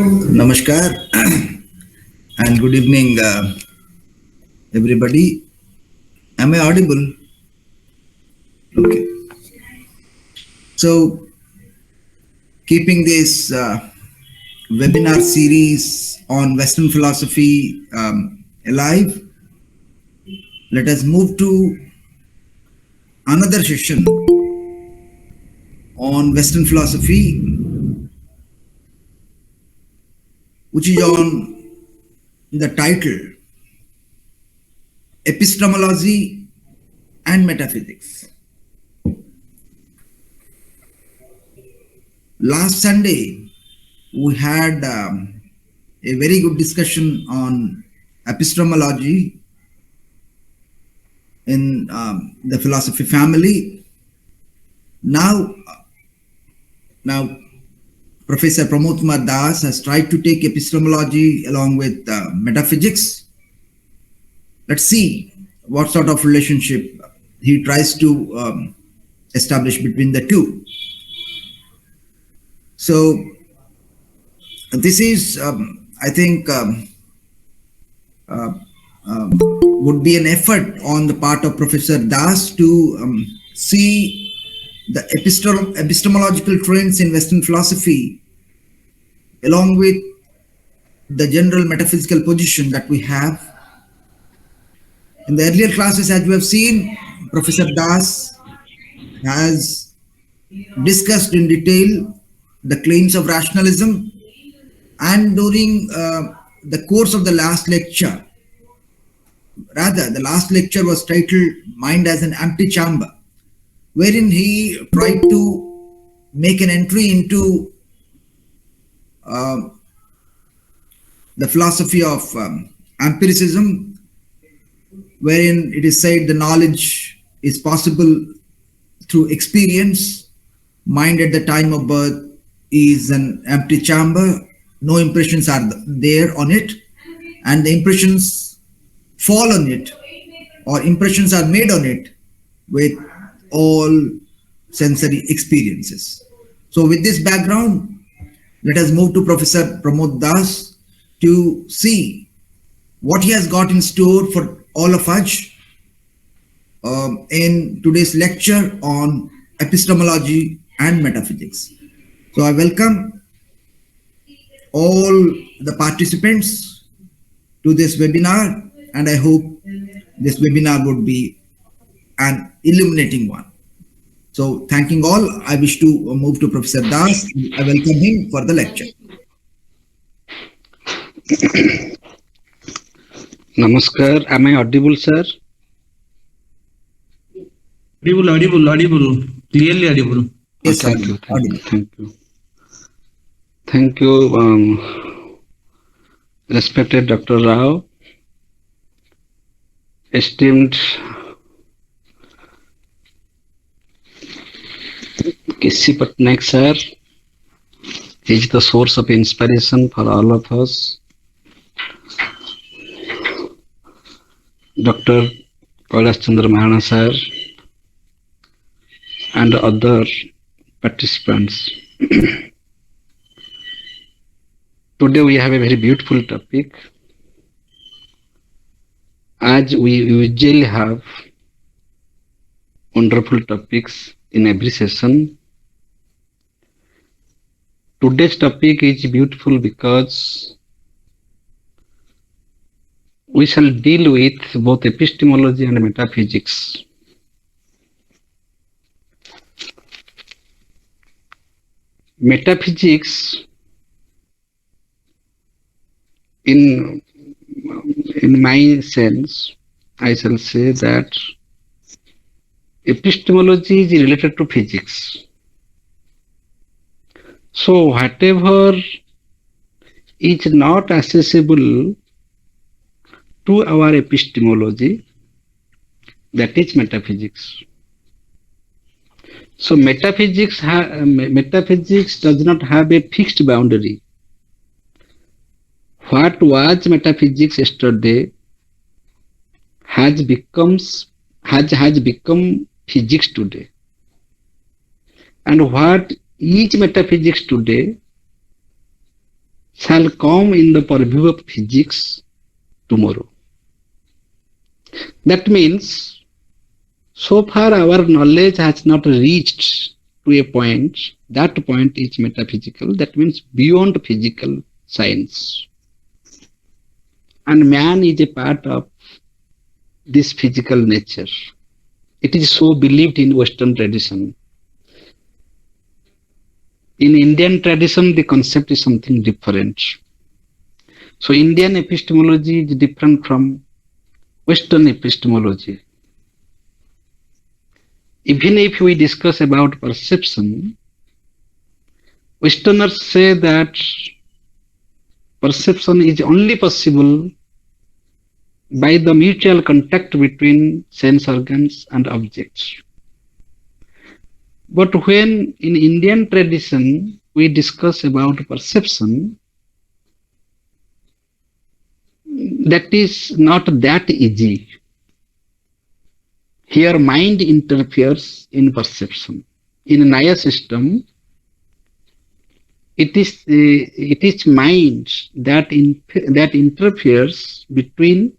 Namaskar and good evening, everybody. Am I audible? Okay. So, keeping this webinar series on Western philosophy alive, let us move to another session on Western philosophy, which is on the title Epistemology and Metaphysics. Last Sunday, we had a very good discussion on epistemology in the philosophy family. Now, Professor Pramod Das has tried to take epistemology along with metaphysics. Let's see what sort of relationship he tries to establish between the two. So, this is, I think, would be an effort on the part of Professor Das to see the epistemological trends in Western philosophy along with the general metaphysical position that we have. In the earlier classes, as you have seen, Professor Das has discussed in detail the claims of rationalism, and during the course of the last lecture, rather the last lecture was titled Mind as an Empty Chamber, wherein he tried to make an entry into the philosophy of empiricism, wherein it is said the knowledge is possible through experience. Mind at the time of birth is an empty chamber. No impressions are there on it, and the impressions fall on it, or impressions are made on it with all sensory experiences. So with this background, let us move to Professor Pramod Das to see what he has got in store for all of us in today's lecture on epistemology and metaphysics. So I welcome all the participants to this webinar, and I hope this webinar would be an illuminating one. So thanking all, I wish to move to Professor Das. I welcome him for the lecture. Namaskar. Am I audible, sir? Audible. Clearly audible. Yes, sir. Thank you, respected Dr. Rao, esteemed K.C. Patnaik sir. He is the source of inspiration for all of us. Dr. Kailash Chandra Mahana sir and other participants. Today we have a very beautiful topic. As we usually have wonderful topics in every session, today's topic is beautiful because we shall deal with both epistemology and metaphysics. Metaphysics, in my sense, I shall say that epistemology is related to physics. So whatever is not accessible to our epistemology, that is metaphysics. So metaphysics does not have a fixed boundary. What was metaphysics yesterday has become physics today, and what is metaphysics today shall come in the purview of physics tomorrow. That means, so far our knowledge has not reached to a point. That point is metaphysical. That means beyond physical science. And man is a part of this physical nature. It is so believed in Western tradition. In Indian tradition, the concept is something different. So Indian epistemology is different from Western epistemology. Even if we discuss about perception, Westerners say that perception is only possible by the mutual contact between sense organs and objects. But when in Indian tradition we discuss about perception, that is not that easy. Here mind interferes in perception. In Naya system, it is mind that interferes between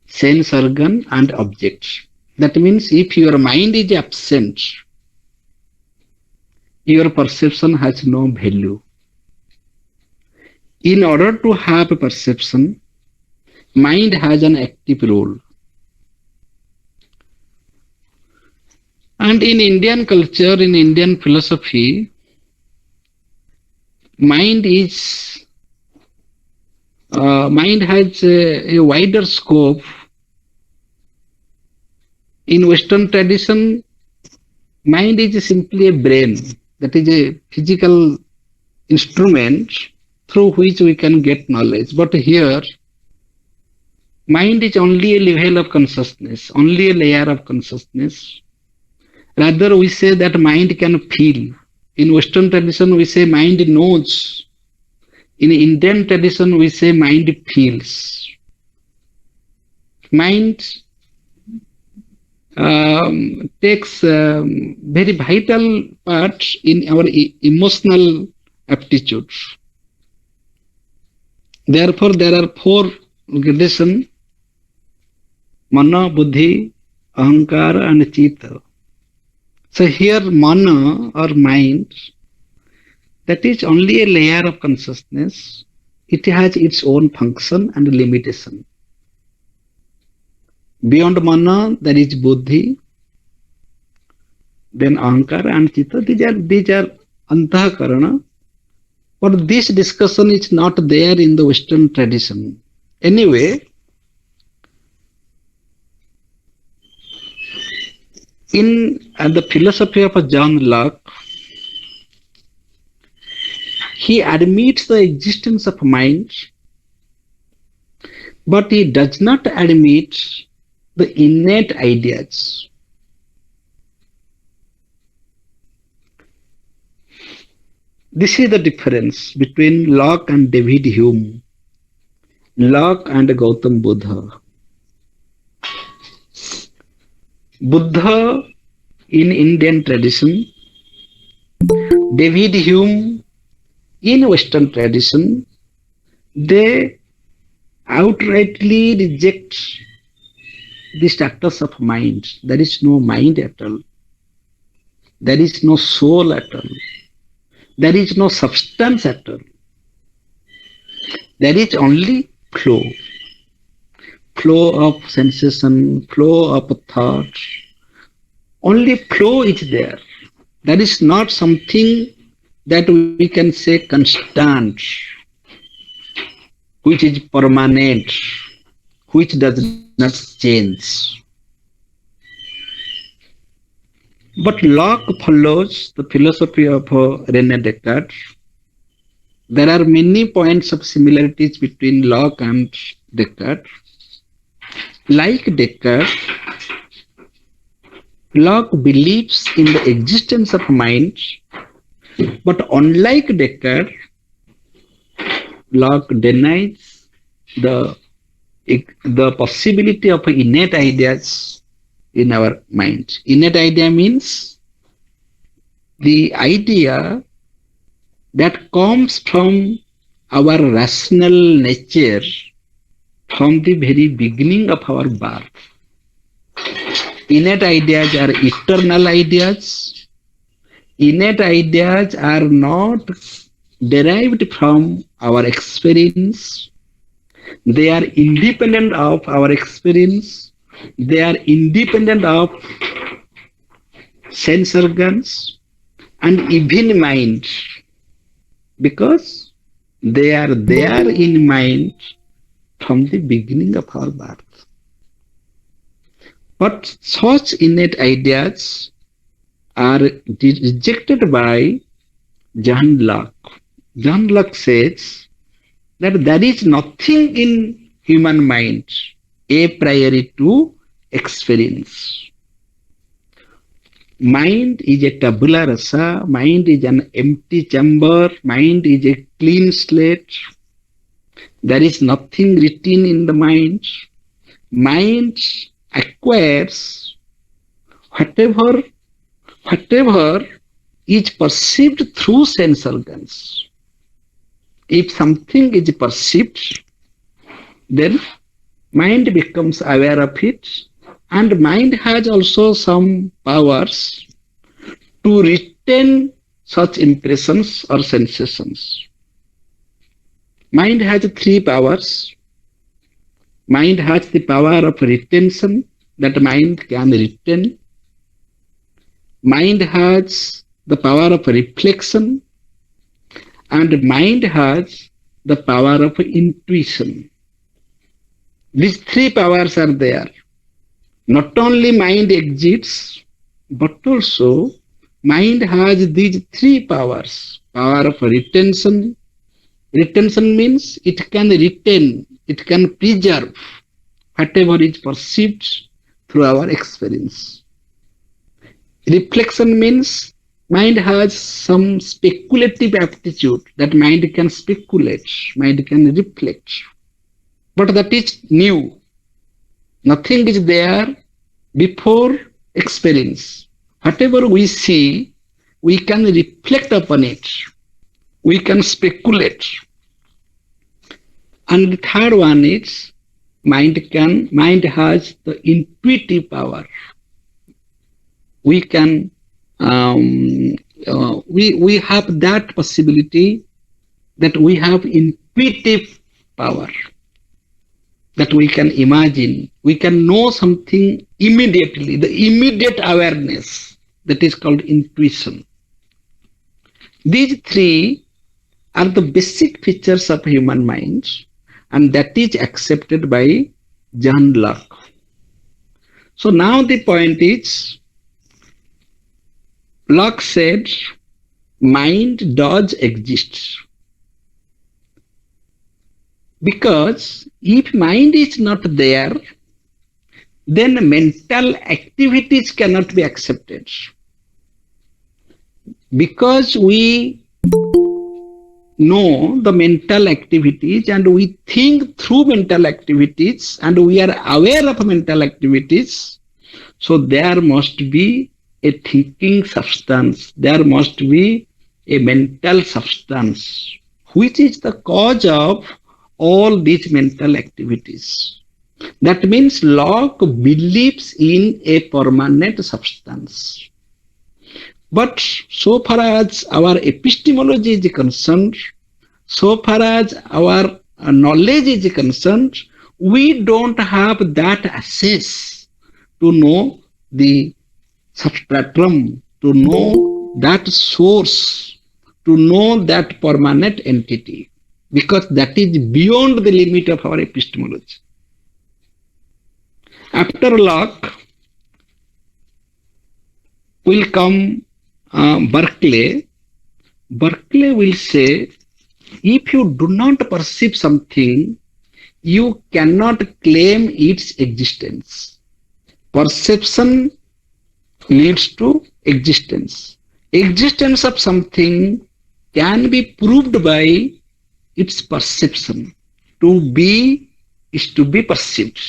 sense organ and object. That means if your mind is absent, your perception has no value. In order to have a perception, mind has an active role. And in Indian culture, in Indian philosophy, mind has a wider scope. In Western tradition, mind is simply a brain. That is a physical instrument through which we can get knowledge. But here, mind is only a level of consciousness, only a layer of consciousness. Rather, we say that mind can feel. In Western tradition, we say mind knows. In Indian tradition, we say mind feels. Mind takes very vital part in our emotional aptitude. Therefore, there are four gradations: mana, buddhi, ahankara, and chitta. So here, mana or mind, that is only a layer of consciousness. It has its own function and limitation. Beyond mana, there is buddhi, then ahankara and chitta. These are antakarana. But this discussion is not there in the Western tradition. Anyway, in the philosophy of John Locke, he admits the existence of mind, but he does not admit the innate ideas. This is the difference between Locke and David Hume, Locke and Gautam Buddha. Buddha in Indian tradition, David Hume in Western tradition, they outrightly reject the status of mind. There is no mind at all. There is no soul at all. There is no substance at all. There is only flow. Flow of sensation, flow of thought. Only flow is there. That is not something that we can say constant, which is permanent, which does not change. But Locke follows the philosophy of René Descartes. There are many points of similarities between Locke and Descartes. Like Descartes, Locke believes in the existence of mind, but unlike Descartes, Locke denies the possibility of innate ideas in our mind. Innate idea means the idea that comes from our rational nature from the very beginning of our birth. Innate ideas are eternal ideas. Innate ideas are not derived from our experience. They are independent of our experience. They are independent of sense organs and even mind, because they are there in mind from the beginning of our birth. But such innate ideas are rejected by John Locke. John Locke says that there is nothing in human mind a priori to experience. Mind is a tabula rasa, mind is an empty chamber, mind is a clean slate. There is nothing written in the mind. Mind acquires whatever is perceived through sense organs. If something is perceived, then mind becomes aware of it, and mind has also some powers to retain such impressions or sensations. Mind has three powers. Mind has the power of retention, that mind can retain. Mind has the power of reflection, and mind has the power of intuition. These three powers are there. Not only mind exists, but also mind has these three powers. Power of retention. Retention means it can retain, it can preserve whatever is perceived through our experience. Reflection means mind has some speculative aptitude, that mind can speculate, mind can reflect. But that is new. Nothing is there before experience. Whatever we see, we can reflect upon it. We can speculate. And the third one is mind has the intuitive power. We can we have that possibility, that we have intuitive power, that we can imagine, we can know something immediately, the immediate awareness, that is called intuition. These three are the basic features of human mind, and that is accepted by John Locke. So now the point is, Locke said mind does exist. Because if mind is not there, then mental activities cannot be accepted. Because we know the mental activities and we think through mental activities and we are aware of mental activities, so there must be a thinking substance, there must be a mental substance, which is the cause of all these mental activities. That means Locke believes in a permanent substance. But so far as our epistemology is concerned, so far as our knowledge is concerned, we don't have that access to know the substratum, to know that source, to know that permanent entity, because that is beyond the limit of our epistemology. After Locke will come Berkeley. Berkeley will say, if you do not perceive something, you cannot claim its existence. Perception leads to existence. Existence of something can be proved by its perception. To be is to be perceived.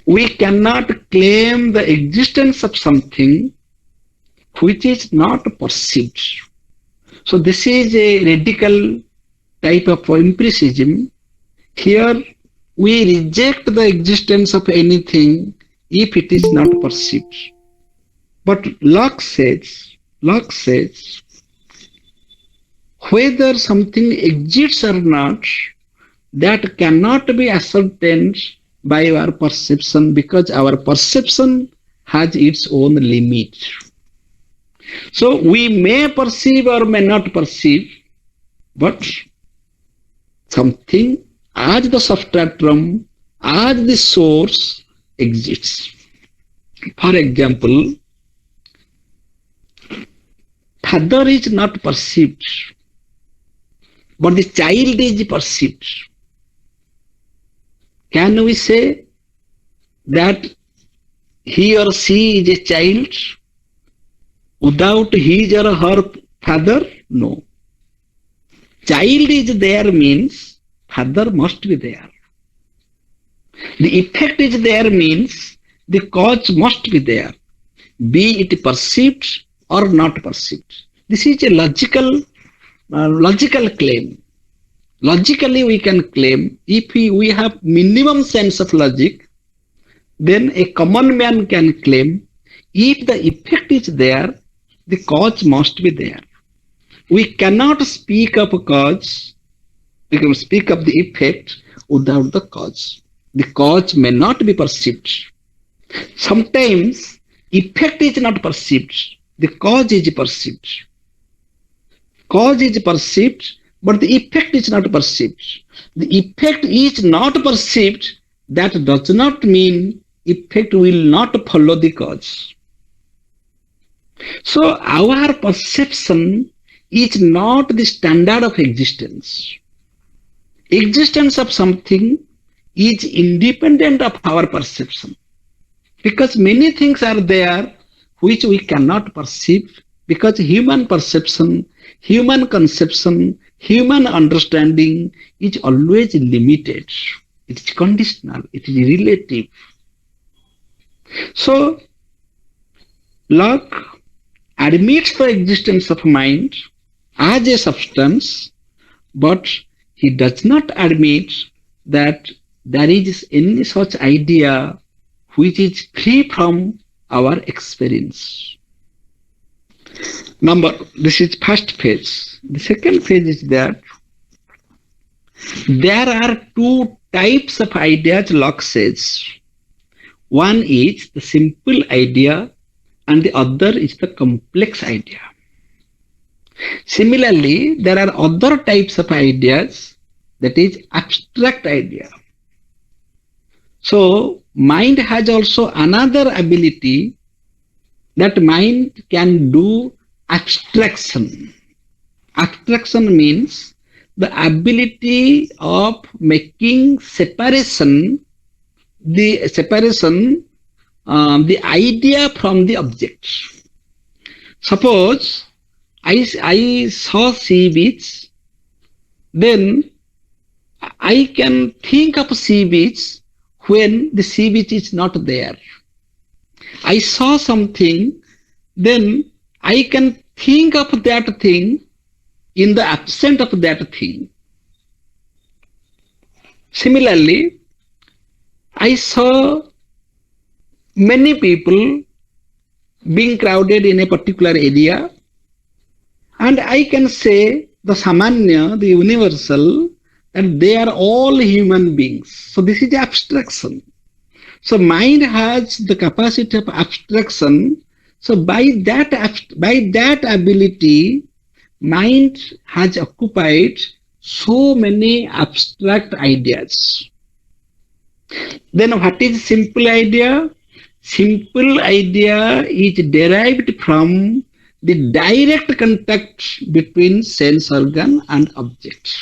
We cannot claim the existence of something which is not perceived. So this is a radical type of empiricism, here we reject the existence of anything if it is not perceived. But Locke says, whether something exists or not, that cannot be ascertained by our perception, because our perception has its own limit. So we may perceive or may not perceive, but something as the substratum, as the source exists. For example, father is not perceived, but the child is perceived. Can we say that he or she is a child without his or her father? No. Child is there means father must be there. The effect is there means the cause must be there, be it perceived or not perceived. This is a logical claim. Logically, we can claim, if we have minimum sense of logic, then a common man can claim, if the effect is there, the cause must be there. We cannot speak of a cause, we can speak of the effect without the cause. The cause may not be perceived. Sometimes effect is not perceived, the cause is perceived. Cause is perceived, but the effect is not perceived. The effect is not perceived, that does not mean effect will not follow the cause. So our perception is not the standard of existence. Existence of something is independent of our perception, because many things are there which we cannot perceive, because human perception, human conception, human understanding is always limited. It is conditional, it is relative. So Locke admits the existence of mind as a substance, but he does not admit that there is any such idea which is free from our experience. This is first phase. The second phase is that there are two types of ideas, Locke says. One is the simple idea and the other is the complex idea. Similarly, there are other types of ideas, that is abstract idea. So mind has also another ability, that mind can do abstraction. Abstraction means the ability of making separation, the idea from the object. Suppose I saw sea beach, then I can think of sea beach when the sea beach is not there. I saw something, then I can think of that thing in the absence of that thing. Similarly, I saw many people being crowded in a particular area, and I can say the Samanya, the universal, and they are all human beings. So this is abstraction. So mind has the capacity of abstraction. So by that ability, mind has occupied so many abstract ideas. Then what is simple idea? Simple idea is derived from the direct contact between sense organ and object.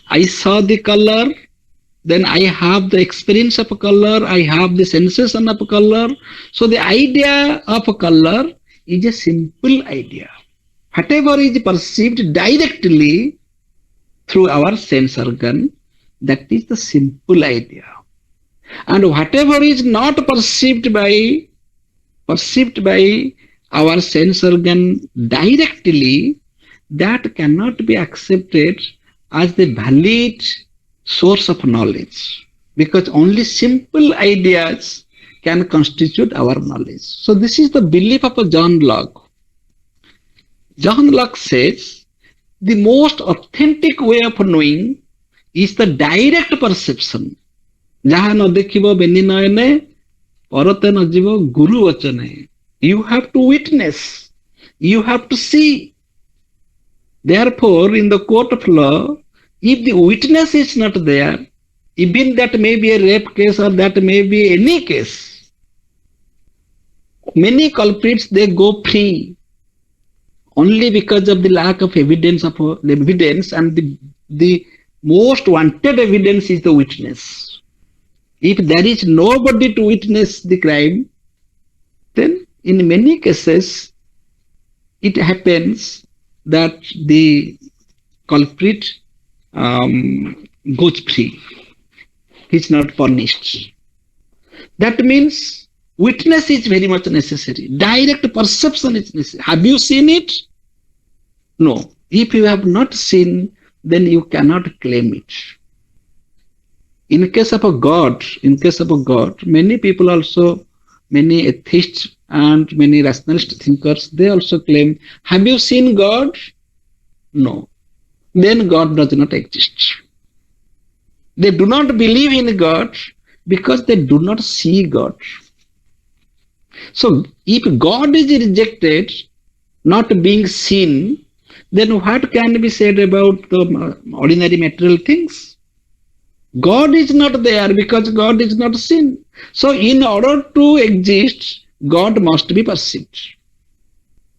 I saw the color, then I have the experience of a color, I have the sensation of a color. So the idea of a color is a simple idea. Whatever is perceived directly through our sense organ, that is the simple idea. And whatever is not perceived by our sense organ directly, that cannot be accepted as the valid source of knowledge, because only simple ideas can constitute our knowledge. So this is the belief of John Locke. John Locke says the most authentic way of knowing is the direct perception. Jaha no dekhibo beni noyane, parate no jibo guru vachane. You have to witness. You have to see. Therefore, in the court of law, if the witness is not there, even that may be a rape case or that may be any case, many culprits, they go free only because of the lack of evidence and the most wanted evidence is the witness. If there is nobody to witness the crime, then in many cases it happens that the culprit goes free. He's not punished. That means witness is very much necessary. Direct perception is necessary. Have you seen it? No. If you have not seen, then you cannot claim it. In case of a God, many people also, many atheists and many rationalist thinkers, they also claim, have you seen God? No. Then God does not exist. They do not believe in God because they do not see God. So if God is rejected, not being seen, then what can be said about the ordinary material things? God is not there because God is not seen. So in order to exist, God must be perceived.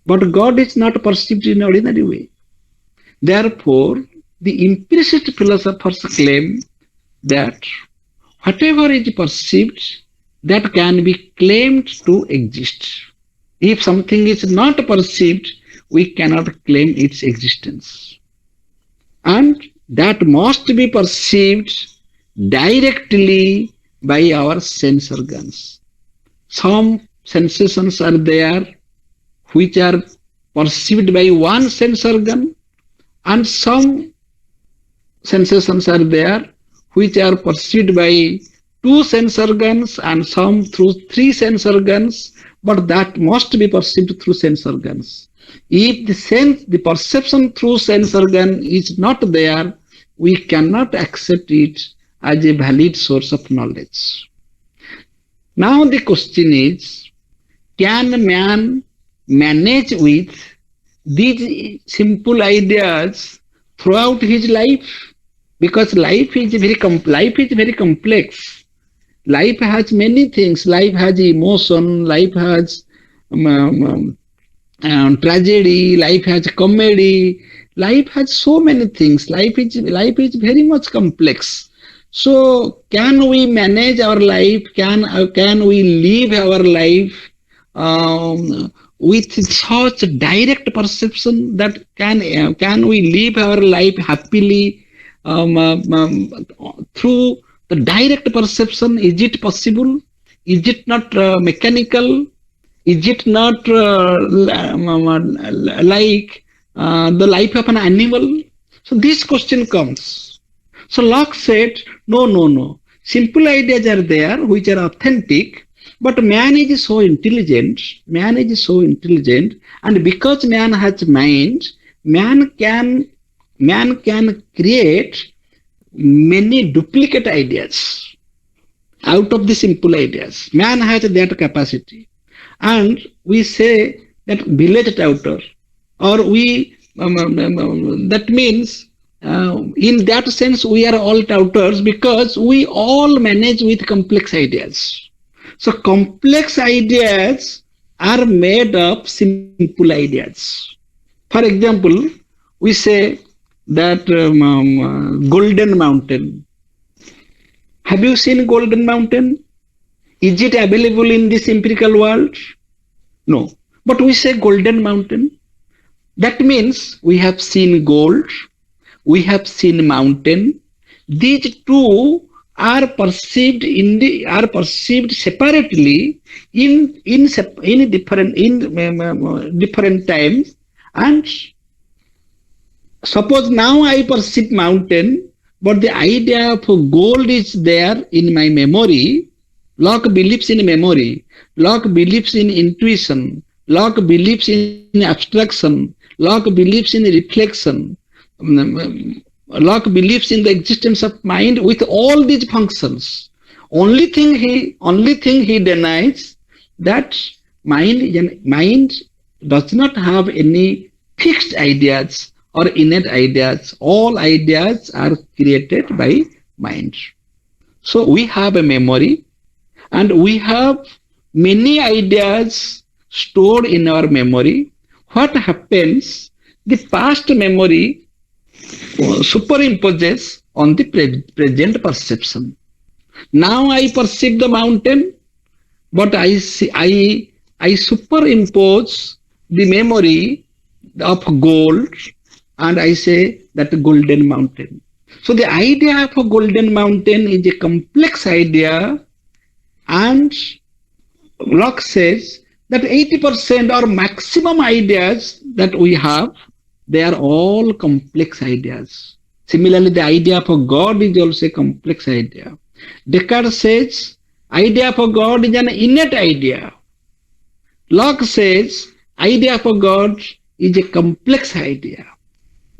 But God is not perceived in ordinary way. Therefore, the empiricist philosophers claim that whatever is perceived, that can be claimed to exist. If something is not perceived, we cannot claim its existence. And that must be perceived directly by our sense organs. Some sensations are there which are perceived by one sense organ, and some sensations are there which are perceived by two sense organs and some through three sense organs, but that must be perceived through sense organs. If the perception through sense organ is not there, we cannot accept it as a valid source of knowledge. Now the question is, can man manage with these simple ideas throughout his life? Because life is very complex. Life has many things. Life has emotion. Life has tragedy. Life has comedy. Life has so many things. Life is very much complex. So, can we manage our life? Can we live our life with such direct perception that can we live our life happily through the direct perception? Is it possible? Is it not mechanical? Is it not like the life of an animal? So this question comes. So Locke said, no. Simple ideas are there which are authentic, but man is so intelligent, and because man has mind, man can create many duplicate ideas out of the simple ideas. Man has that capacity. And we say that village touter, or we, that means in that sense we are all touters because we all manage with complex ideas. So complex ideas are made of simple ideas. For example, we say that Golden Mountain. Have you seen Golden Mountain? Is it available in this empirical world? No. But we say Golden Mountain. That means we have seen gold, we have seen mountain. These two are perceived separately in different times, and Suppose now I perceive mountain, but the idea of gold is there in my memory. Locke believes in memory. Locke believes in intuition. Locke believes in abstraction. Locke believes in reflection. Locke believes in the existence of mind with all these functions. Only thing he denies that mind does not have any fixed ideas or innate ideas. All ideas are created by mind. So we have a memory and we have many ideas stored in our memory. What happens? The past memory superimposes on the present perception. Now I perceive the mountain, but I superimpose the memory of gold and I say that golden mountain. So the idea of a golden mountain is a complex idea, and Locke says that 80% or maximum ideas that we have, they are all complex ideas. Similarly, the idea of a God is also a complex idea. Descartes says idea of a God is an innate idea. Locke says idea of a God is a complex idea,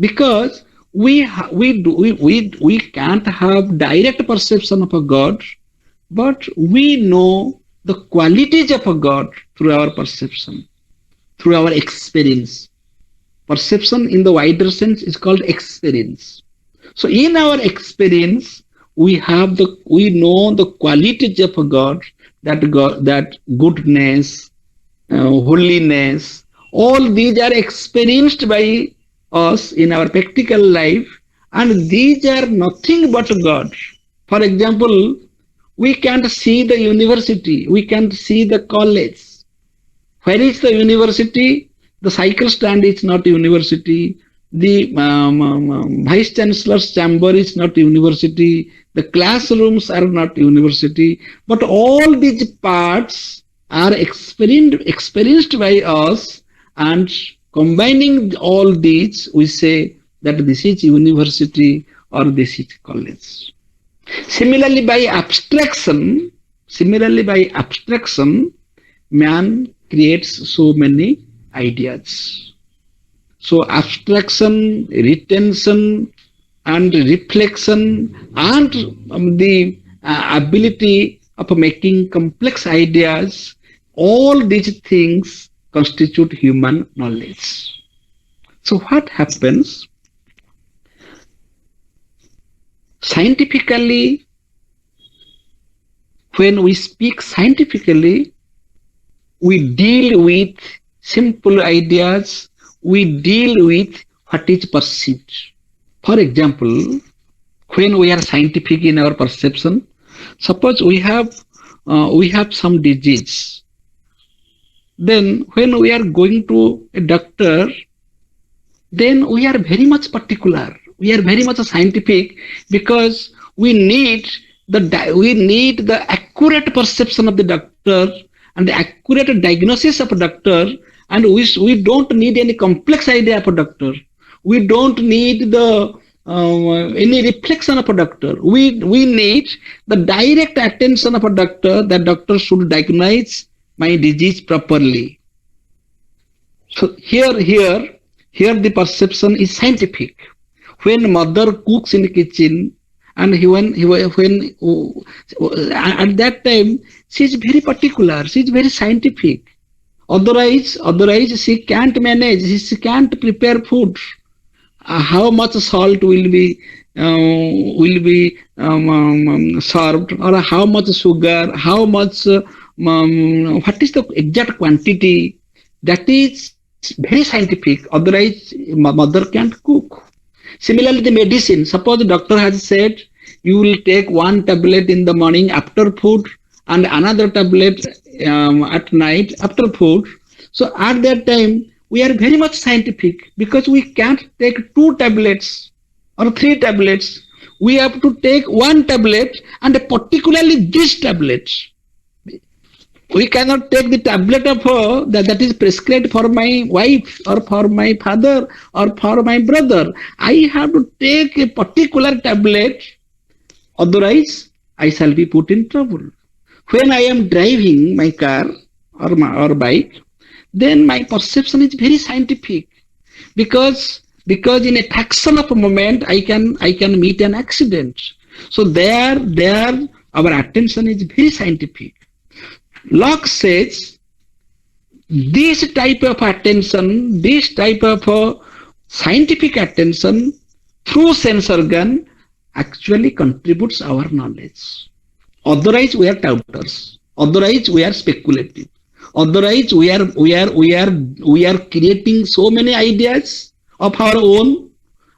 because we can't have direct perception of a God, but we know the qualities of a God through our perception, through our experience. Perception in the wider sense is called experience. So in our experience, we know the qualities of a God, that goodness, holiness, all these are experienced by us in our practical life, and these are nothing but God. For example, we can't see the university, we can't see the college. Where is the university? The cycle stand is not university. The vice chancellor's chamber is not university. The classrooms are not university. But all these parts are experienced by us, and combining all these, we say that this is university or this is college. Similarly, by abstraction, man creates so many ideas. So abstraction, retention, and reflection, and the ability of making complex ideas, all these things constitute human knowledge. So what happens? Scientifically, when we speak scientifically, we deal with simple ideas, we deal with what is perceived. For example, when we are scientific in our perception, suppose we have some disease. Then when we are going to a doctor, then we are very much particular. We are very much scientific, because we need the accurate perception of the doctor and the accurate diagnosis of a doctor, and we don't need any complex idea of a doctor. We don't need any reflection of a doctor. We need the direct attention of a doctor. That doctor should diagnose my disease properly. So here the perception is scientific. When mother cooks in the kitchen, and when at that time, she is very particular, she is very scientific. Otherwise she can't manage, she can't prepare food. How much salt will be served, or how much sugar, how much what is the exact quantity? That is very scientific. Otherwise, mother can't cook. Similarly, the medicine. Suppose the doctor has said you will take one tablet in the morning after food and another tablet at night after food. So at that time, we are very much scientific, because we can't take 2 tablets or 3 tablets. We have to take one tablet, and particularly this tablet. We cannot take the tablet of that is prescribed for my wife or for my father or for my brother. I have to take a particular tablet, otherwise I shall be put in trouble. When I am driving my car or bike, then my perception is very scientific, because in a fraction of a moment I can meet an accident. So there our attention is very scientific. Locke says this type of attention, this type of scientific attention through sense organ actually contributes our knowledge. Otherwise we are doubters. Otherwise we are speculative. Otherwise we are creating so many ideas of our own,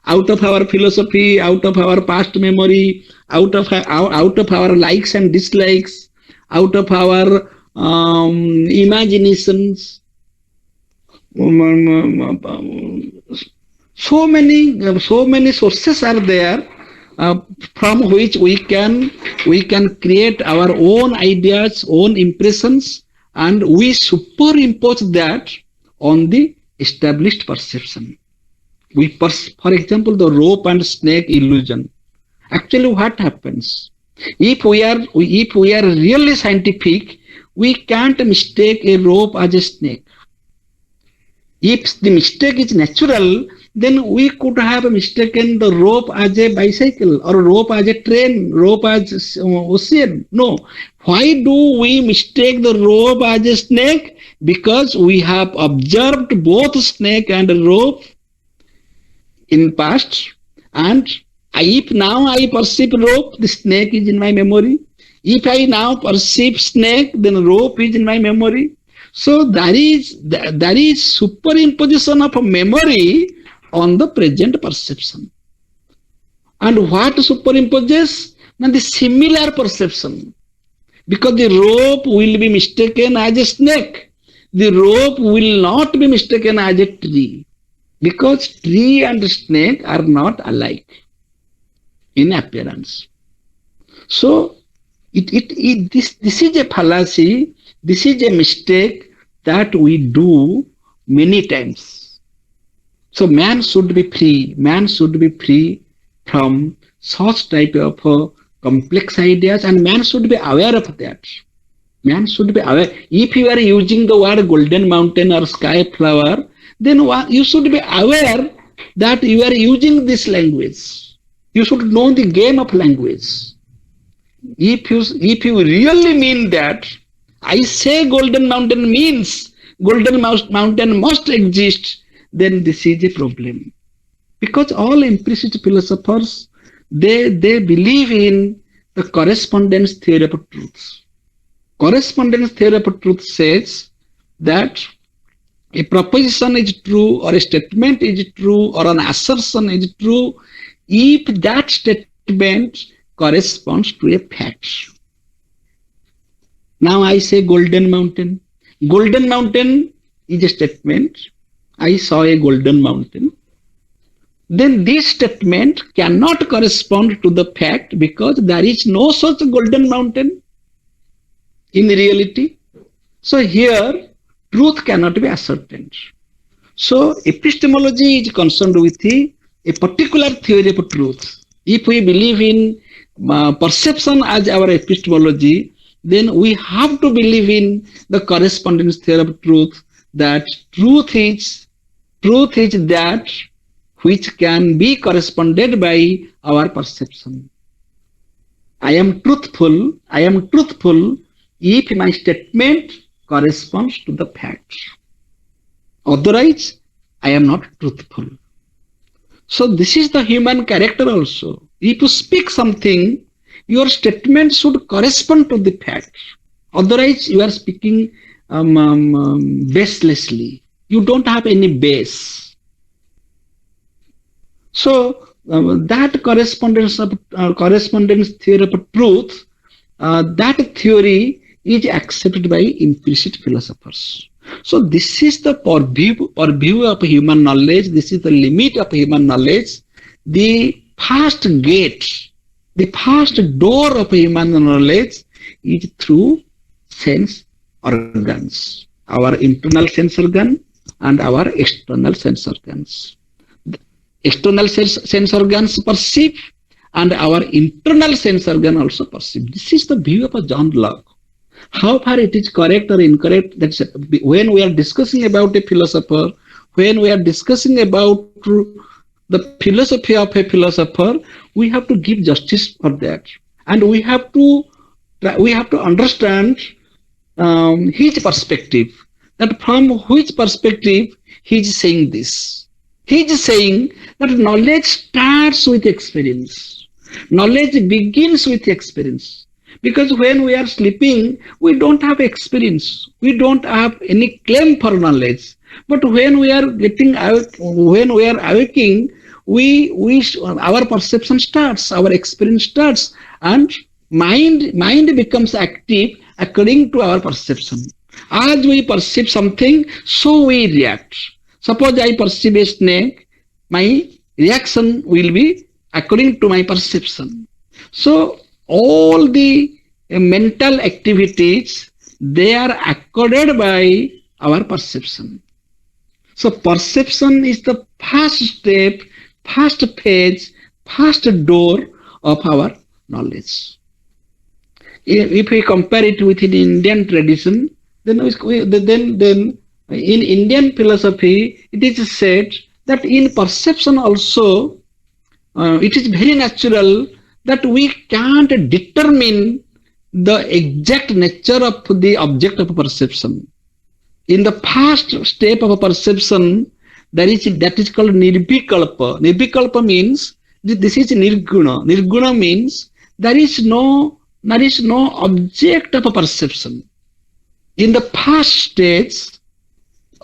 out of our philosophy, out of our past memory, out of our likes and dislikes, out of our imaginations. So many sources are there from which we can create our own ideas, own impressions, and we superimpose that on the established perception. For example, the rope and snake illusion. Actually, what happens? If we are really scientific, we can't mistake a rope as a snake. If the mistake is natural, then we could have mistaken the rope as a bicycle, or rope as a train, rope as ocean. No. Why do we mistake the rope as a snake? Because we have observed both snake and rope in past, and if now I perceive rope, the snake is in my memory. If I now perceive snake, then rope is in my memory. So there is superimposition of a memory on the present perception. And what superimposes? Now the similar perception. Because the rope will be mistaken as a snake. The rope will not be mistaken as a tree. Because tree and snake are not alike in appearance. So this is a fallacy, this is a mistake that we do many times. So man should be free from such type of complex ideas, and man should be aware of that. Man should be aware. If you are using the word golden mountain or sky flower, then you should be aware that you are using this language. You should know the game of language. If you really mean that, I say golden mountain means golden mountain must exist, then this is a problem. Because all empiricist philosophers, they believe in the correspondence theory of truth. Correspondence theory of truth says that a proposition is true, or a statement is true, or an assertion is true, if that statement corresponds to a fact. Now I say golden mountain. Golden mountain is a statement. I saw a golden mountain. Then this statement cannot correspond to the fact, because there is no such golden mountain in reality. So here truth cannot be ascertained. So epistemology is concerned with a particular theory of truth. If we believe in perception as our epistemology, then we have to believe in the correspondence theory of truth, that truth is that which can be corresponded by our perception. I am truthful if my statement corresponds to the fact. Otherwise, I am not truthful. So this is the human character also. If you speak something, your statement should correspond to the fact. Otherwise, you are speaking baselessly. You don't have any base. So that correspondence theory of truth, that theory is accepted by empiricist philosophers. So this is the purview of human knowledge. This is the limit of human knowledge. The first gate, the first door of human knowledge is through sense organs, our internal sense organ and our external sense organs. The external sense organs perceive and our internal sense organ also perceive. This is the view of John Locke. How far it is correct or incorrect, that's when we are discussing about a philosopher, when we are discussing about the philosophy of a philosopher, we have to give justice for that, and we have to understand his perspective. That from which perspective he is saying this. He is saying that knowledge starts with experience. Knowledge begins with experience. Because when we are sleeping, we don't have experience. We don't have any claim for knowledge. But when we are getting out, when we are awaking, our perception starts, our experience starts, and mind becomes active according to our perception. As we perceive something, so we react. Suppose I perceive a snake, my reaction will be according to my perception. So all the mental activities, they are accorded by our perception. So perception is the first step, first phase, first door of our knowledge. If we compare it with the Indian tradition, then in Indian philosophy, it is said that in perception also, it is very natural that we can't determine the exact nature of the object of perception. In the first step of a perception, that is called nirvikalpa. Nirvikalpa means this is nirguna. Nirguna means there is no object of a perception. In the first stage,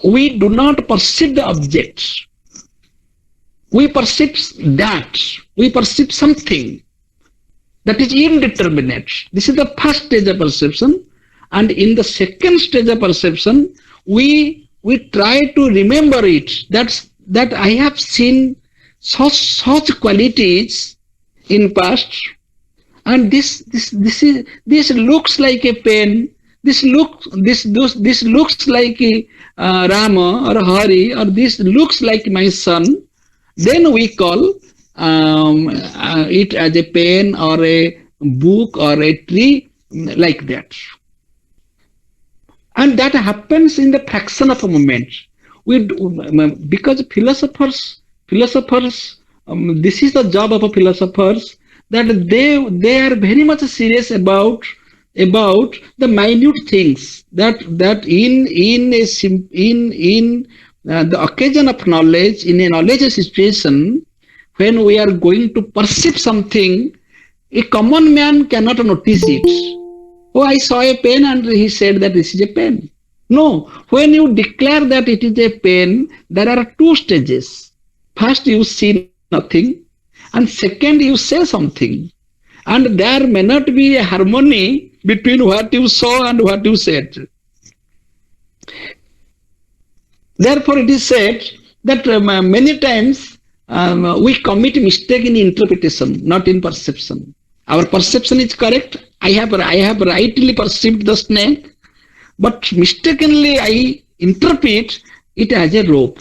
we do not perceive the objects. We perceive that. We perceive something that is indeterminate. This is the first stage of perception. And in the second stage of perception, we try to remember it. That I have seen such qualities in past, and this looks like a pen. This looks like Rama or Hari, or this looks like my son. Then we call it as a pen or a book or a tree, like that. And that happens in the fraction of a moment. Because philosophers, this is the job of philosophers, that they are very much serious about the minute things, that in the occasion of knowledge, in a knowledge situation, when we are going to perceive something, a common man cannot notice it. Oh, I saw a pen and he said that this is a pen. No, when you declare that it is a pen, there are two stages. First, you see nothing, and second, you say something. And there may not be a harmony between what you saw and what you said. Therefore, it is said that many times we commit mistake in interpretation, not in perception. Our perception is correct. I have rightly perceived the snake, but mistakenly I interpret it as a rope,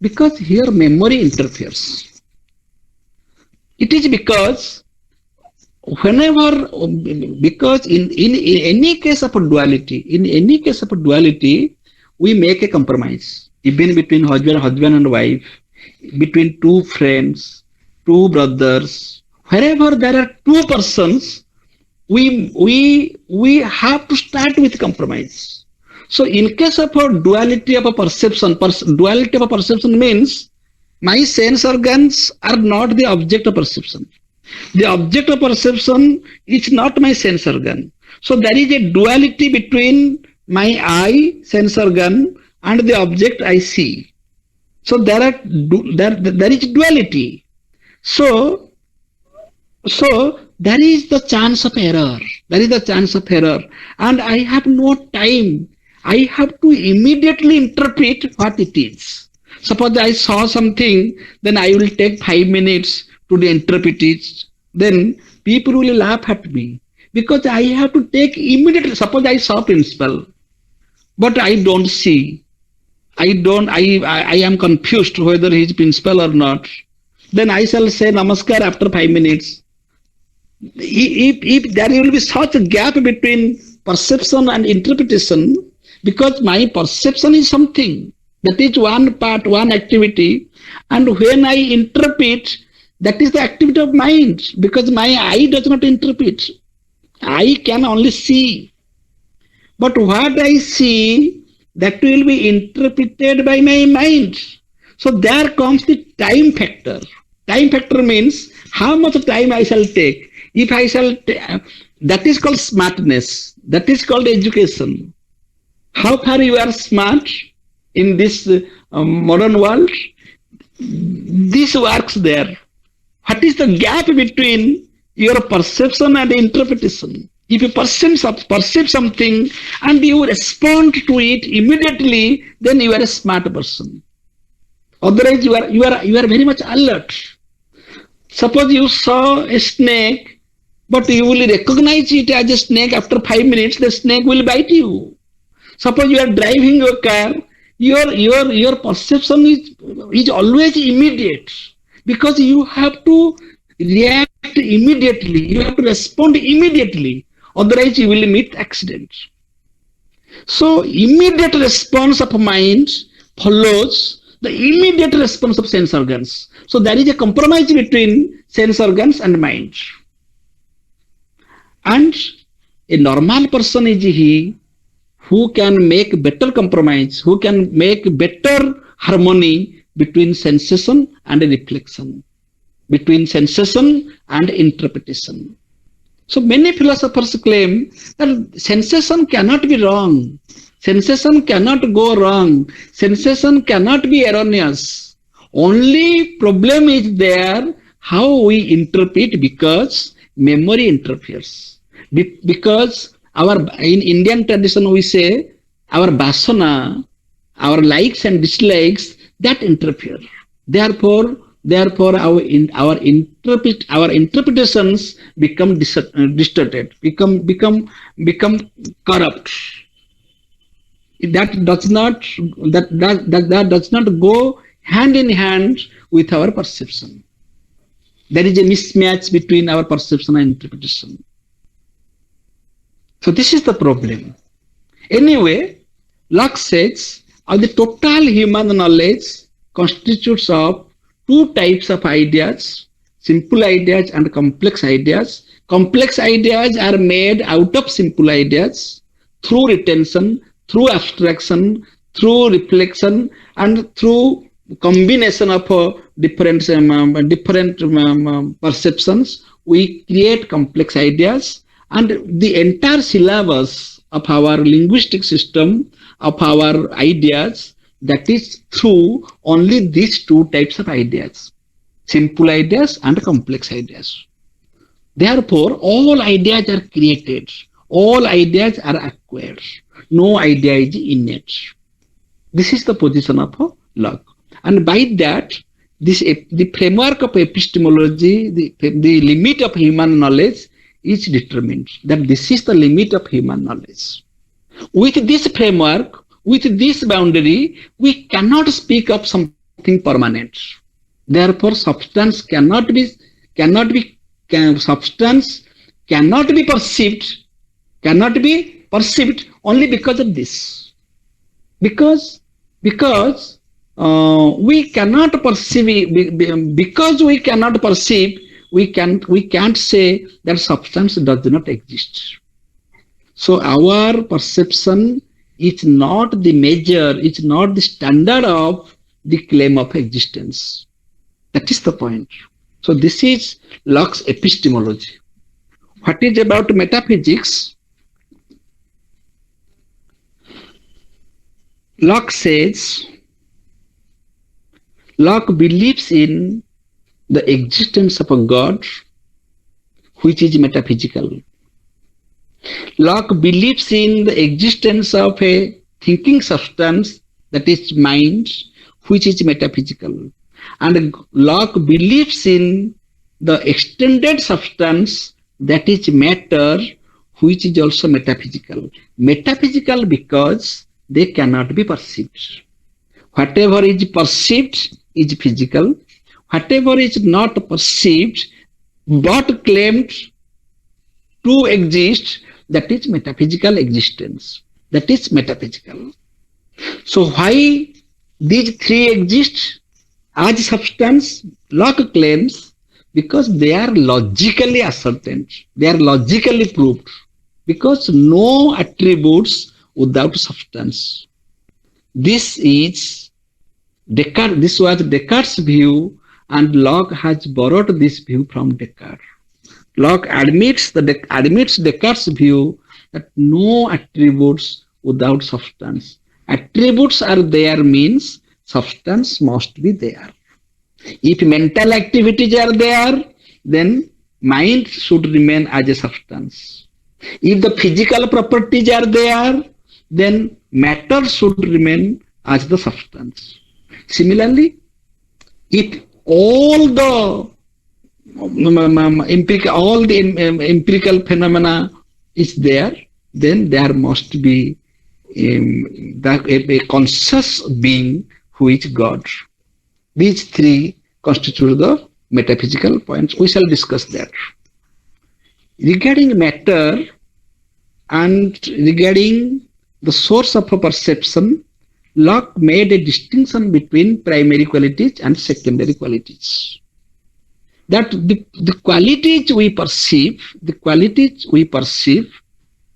because here memory interferes. It is because in any case of a duality, we make a compromise, even between husband and wife, between two friends, two brothers. Wherever there are two persons, we have to start with compromise. So in case of a duality of a perception, means my sense organs are not the object of perception. The object of perception is not my sense organ. So there is a duality between my eye, sense organ, and the object I see. So there is duality. So there is the chance of error. And I have no time. I have to immediately interpret what it is. Suppose I saw something, then I will take 5 minutes to interpret it. Then people will laugh at me, because I have to take immediately. Suppose I saw principal, but I don't see. I am confused whether he is principal or not. Then I shall say namaskar after 5 minutes. If there will be such a gap between perception and interpretation, because my perception is something, that is one part, one activity, and when I interpret, that is the activity of mind, because my eye does not interpret. I can only see. But what I see, that will be interpreted by my mind. So there comes the time factor. Time factor means how much time I shall take. If I shall, that is called smartness. That is called education. How far you are smart in this modern world? This works there. What is the gap between your perception and interpretation? If you perceive something and you respond to it immediately, then you are a smart person. Otherwise, you are very much alert. Suppose you saw a snake, but you will recognize it as a snake after 5 minutes. The snake will bite you. Suppose you are driving your car, your perception is always immediate, because you have to react immediately. You have to respond immediately. Otherwise, you will meet accident. So, immediate response of mind follows the immediate response of sense organs. So, there is a compromise between sense organs and mind. And a normal person is he who can make better compromise, who can make better harmony between sensation and reflection, between sensation and interpretation. So many philosophers claim that sensation cannot be wrong, sensation cannot go wrong, sensation cannot be erroneous. Only problem is there how we interpret, because memory interferes. Because in Indian tradition we say our vasana, our likes and dislikes, that interfere. Therefore our interpretations become distorted, become corrupt. That does not go hand in hand with our perception. There is a mismatch between our perception and interpretation. So this is the problem. Anyway, Locke says the total human knowledge constitutes of two types of ideas, simple ideas and complex ideas. Complex ideas are made out of simple ideas through retention, through abstraction, through reflection, and through combination of different perceptions. We create complex ideas, and the entire syllabus of our linguistic system, of our ideas, that is through only these two types of ideas, simple ideas and complex ideas. Therefore, all ideas are created, all ideas are acquired, no idea is innate. This is the position of Locke. And by that, the framework of epistemology, the limit of human knowledge is determined, that this is the limit of human knowledge. With this framework, with this boundary, we cannot speak of something permanent. Therefore, substance cannot be perceived only because of this. Because we cannot perceive, because we cannot perceive, we can't say that substance does not exist. So our perception is not the measure, it's not the standard of the claim of existence. That is the point. So this is Locke's epistemology. What is about metaphysics? Locke says, Locke believes in the existence of a God, which is metaphysical. Locke believes in the existence of a thinking substance, that is mind, which is metaphysical. And Locke believes in the extended substance, that is matter, which is also metaphysical. Metaphysical because they cannot be perceived. Whatever is perceived is physical. Whatever is not perceived but claimed to exist, that is metaphysical existence. That is metaphysical. So why these three exist as substance? Locke claims because they are logically ascertained. They are logically proved. Because no attributes without substance. This is Descartes. This was Descartes' view, and Locke has borrowed this view from Descartes. Locke admits Descartes' view that no attributes without substance. Attributes are there means substance must be there. If mental activities are there, then mind should remain as a substance. If the physical properties are there, then matter should remain as the substance. Similarly, if all the empirical phenomena is there, then there must be a conscious being who is God. These three constitute the metaphysical points. We shall discuss that. Regarding matter and regarding the source of a perception, Locke made a distinction between primary qualities and secondary qualities. That the qualities we perceive,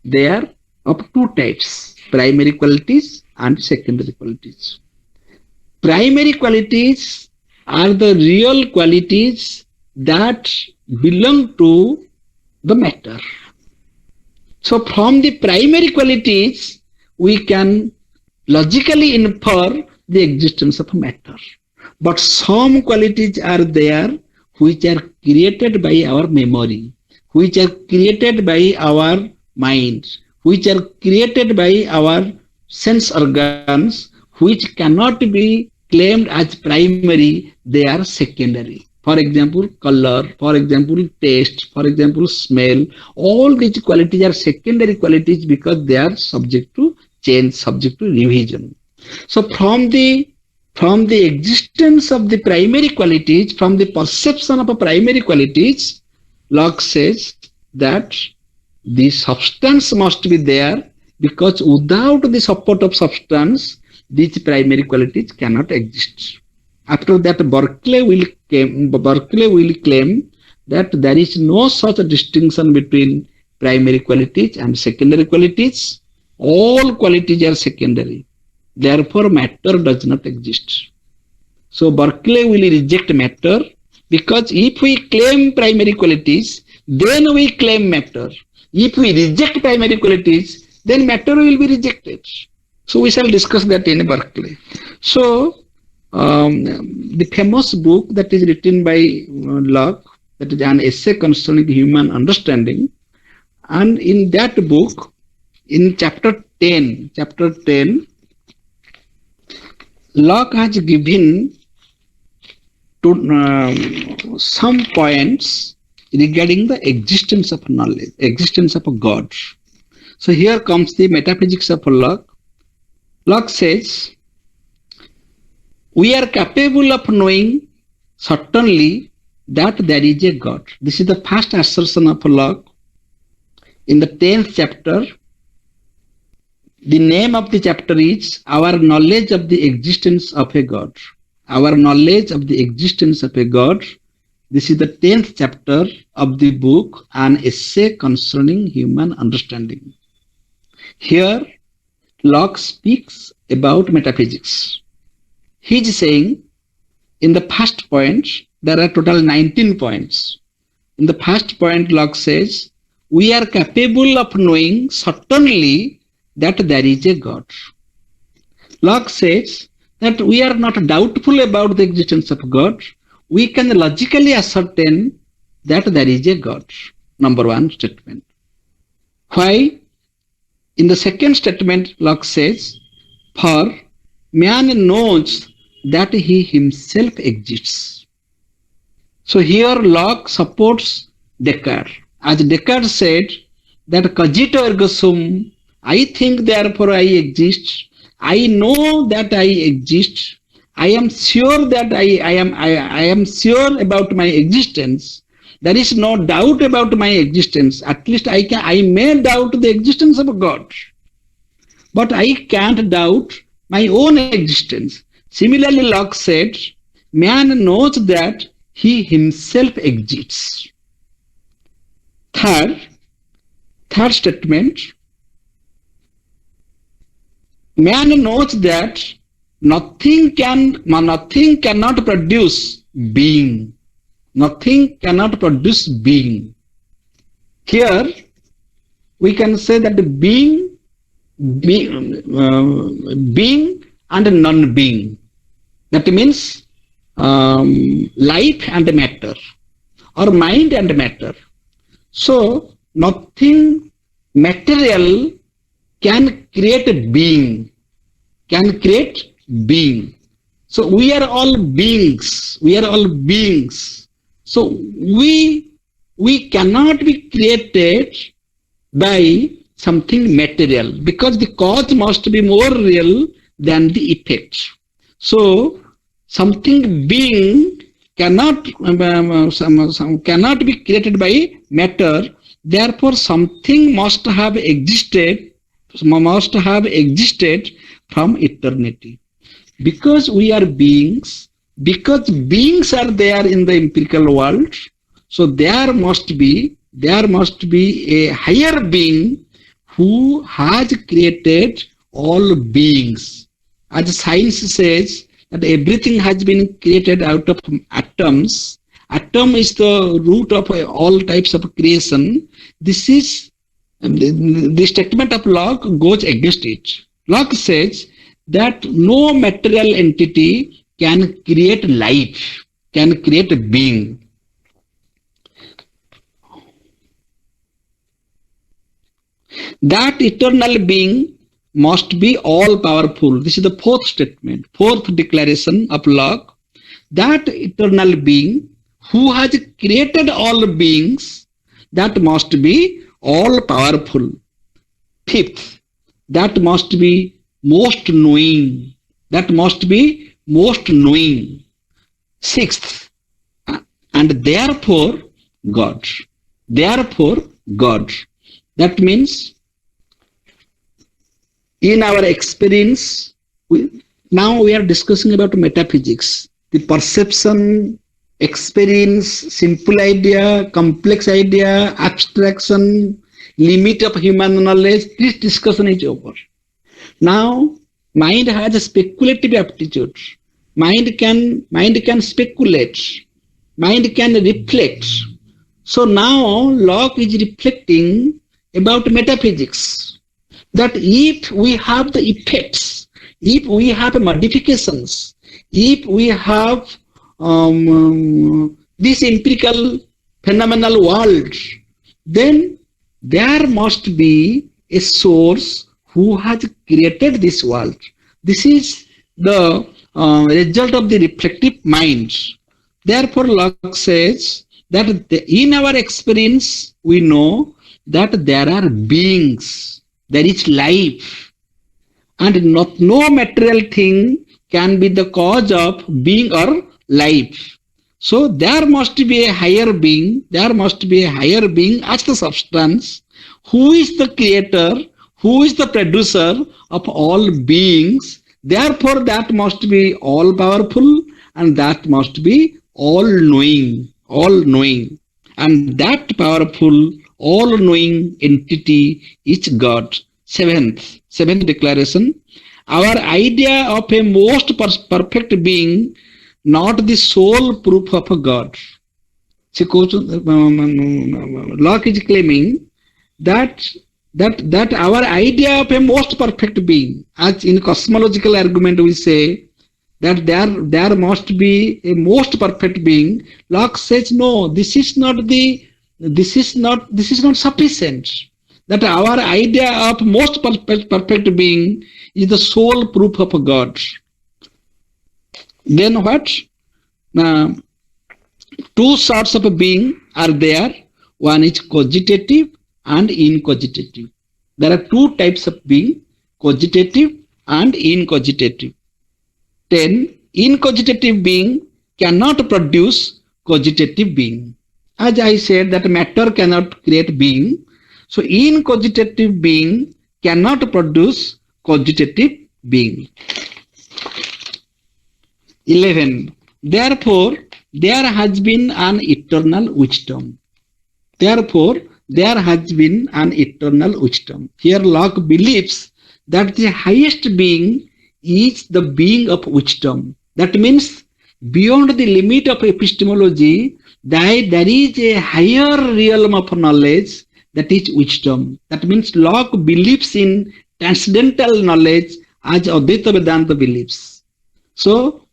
they are of two types, primary qualities and secondary qualities. Primary qualities are the real qualities that belong to the matter. So from the primary qualities, we can logically infer the existence of matter. But some qualities are there which are created by our memory, which are created by our mind, which are created by our sense organs, which cannot be claimed as primary, they are secondary. For example, color, for example, taste, for example, smell. All these qualities are secondary qualities because they are subject to change, subject to revision. So from the existence of the primary qualities, from the perception of a primary qualities, Locke says that the substance must be there, because without the support of substance, these primary qualities cannot exist. After that, Berkeley will claim that there is no such distinction between primary qualities and secondary qualities. All qualities are secondary. Therefore, matter does not exist. So Berkeley will reject matter, because if we claim primary qualities, then we claim matter. If we reject primary qualities, then matter will be rejected. So we shall discuss that in Berkeley. So the famous book that is written by Locke, that is an essay concerning human understanding, and in that book, in chapter 10, Locke has given to some points regarding the existence of knowledge, existence of a God. So here comes the metaphysics of Locke. Locke says, we are capable of knowing certainly that there is a God. This is the first assertion of Locke. In the 10th chapter, the name of the chapter is Our Knowledge of the Existence of a God. Our knowledge of the existence of a God. This is the 10th chapter of the book, An Essay Concerning Human Understanding. Here, Locke speaks about metaphysics. He is saying, in the first point, there are total 19 points. In the first point, Locke says, we are capable of knowing certainly that there is a God. Locke says that we are not doubtful about the existence of God. We can logically ascertain that there is a God. Number one statement. Why? In the second statement, Locke says, for man knows that he himself exists. So here Locke supports Descartes. As Descartes said that cogito ergo sum, I think therefore I exist, I know that I exist. I am sure that I am sure about my existence. There is no doubt about my existence. At least I may doubt the existence of God, but I can't doubt my own existence. Similarly, Locke said, man knows that he himself exists. Third statement, man knows that nothing cannot produce being. Nothing cannot produce being. Here we can say that being and non-being. That means life and matter, or mind and matter. So nothing material can create a being. So we are all beings. So we cannot be created by something material, because the cause must be more real than the effect. So something being cannot be created by matter. Therefore, something must have existed from eternity. Because we are beings, because beings are there in the empirical world, so there must be a higher being who has created all beings. As science says that everything has been created out of atoms. Atom is the root of all types of creation. This is the statement of Locke goes against it. Locke says that no material entity can create life, can create a being. That eternal being must be all powerful. This is the fourth statement, fourth declaration of Locke. That eternal being who has created all beings, that must be all powerful. Fifth, that must be most knowing. Sixth, and therefore God. That means in our experience, now we are discussing about metaphysics, the perception, experience, simple idea, complex idea, abstraction, limit of human knowledge. This discussion is over. Now, mind has a speculative aptitude. Mind can speculate. Mind can reflect. So now Locke is reflecting about metaphysics. That if we have the effects, if we have modifications, if we have this empirical phenomenal world, then there must be a source who has created this world. This is the result of the reflective mind. Therefore, Locke says that in our experience, we know that there are beings, there is life, and no material thing can be the cause of being or life. So there must be a higher being, as the substance, who is the creator, who is the producer of all beings. Therefore, that must be all powerful, and that must be all knowing. And that powerful, all knowing entity is God. Seventh declaration. Our idea of a most perfect being, not the sole proof of a God. Locke is claiming that our idea of a most perfect being, as in cosmological argument we say that there must be a most perfect being. Locke says no, this is not sufficient. That our idea of most perfect being is the sole proof of a God. Then what? Two sorts of being are there. One is cogitative and incogitative. There are two types of being, cogitative and incogitative. 10. Incogitative being cannot produce cogitative being. As I said that matter cannot create being, so incogitative being cannot produce cogitative being. 11. Therefore, there has been an eternal wisdom. Therefore, there has been an eternal wisdom. Here Locke believes that the highest being is the being of wisdom. That means beyond the limit of epistemology, there is a higher realm of knowledge, that is wisdom. That means Locke believes in transcendental knowledge as Advaita Vedanta believes. So,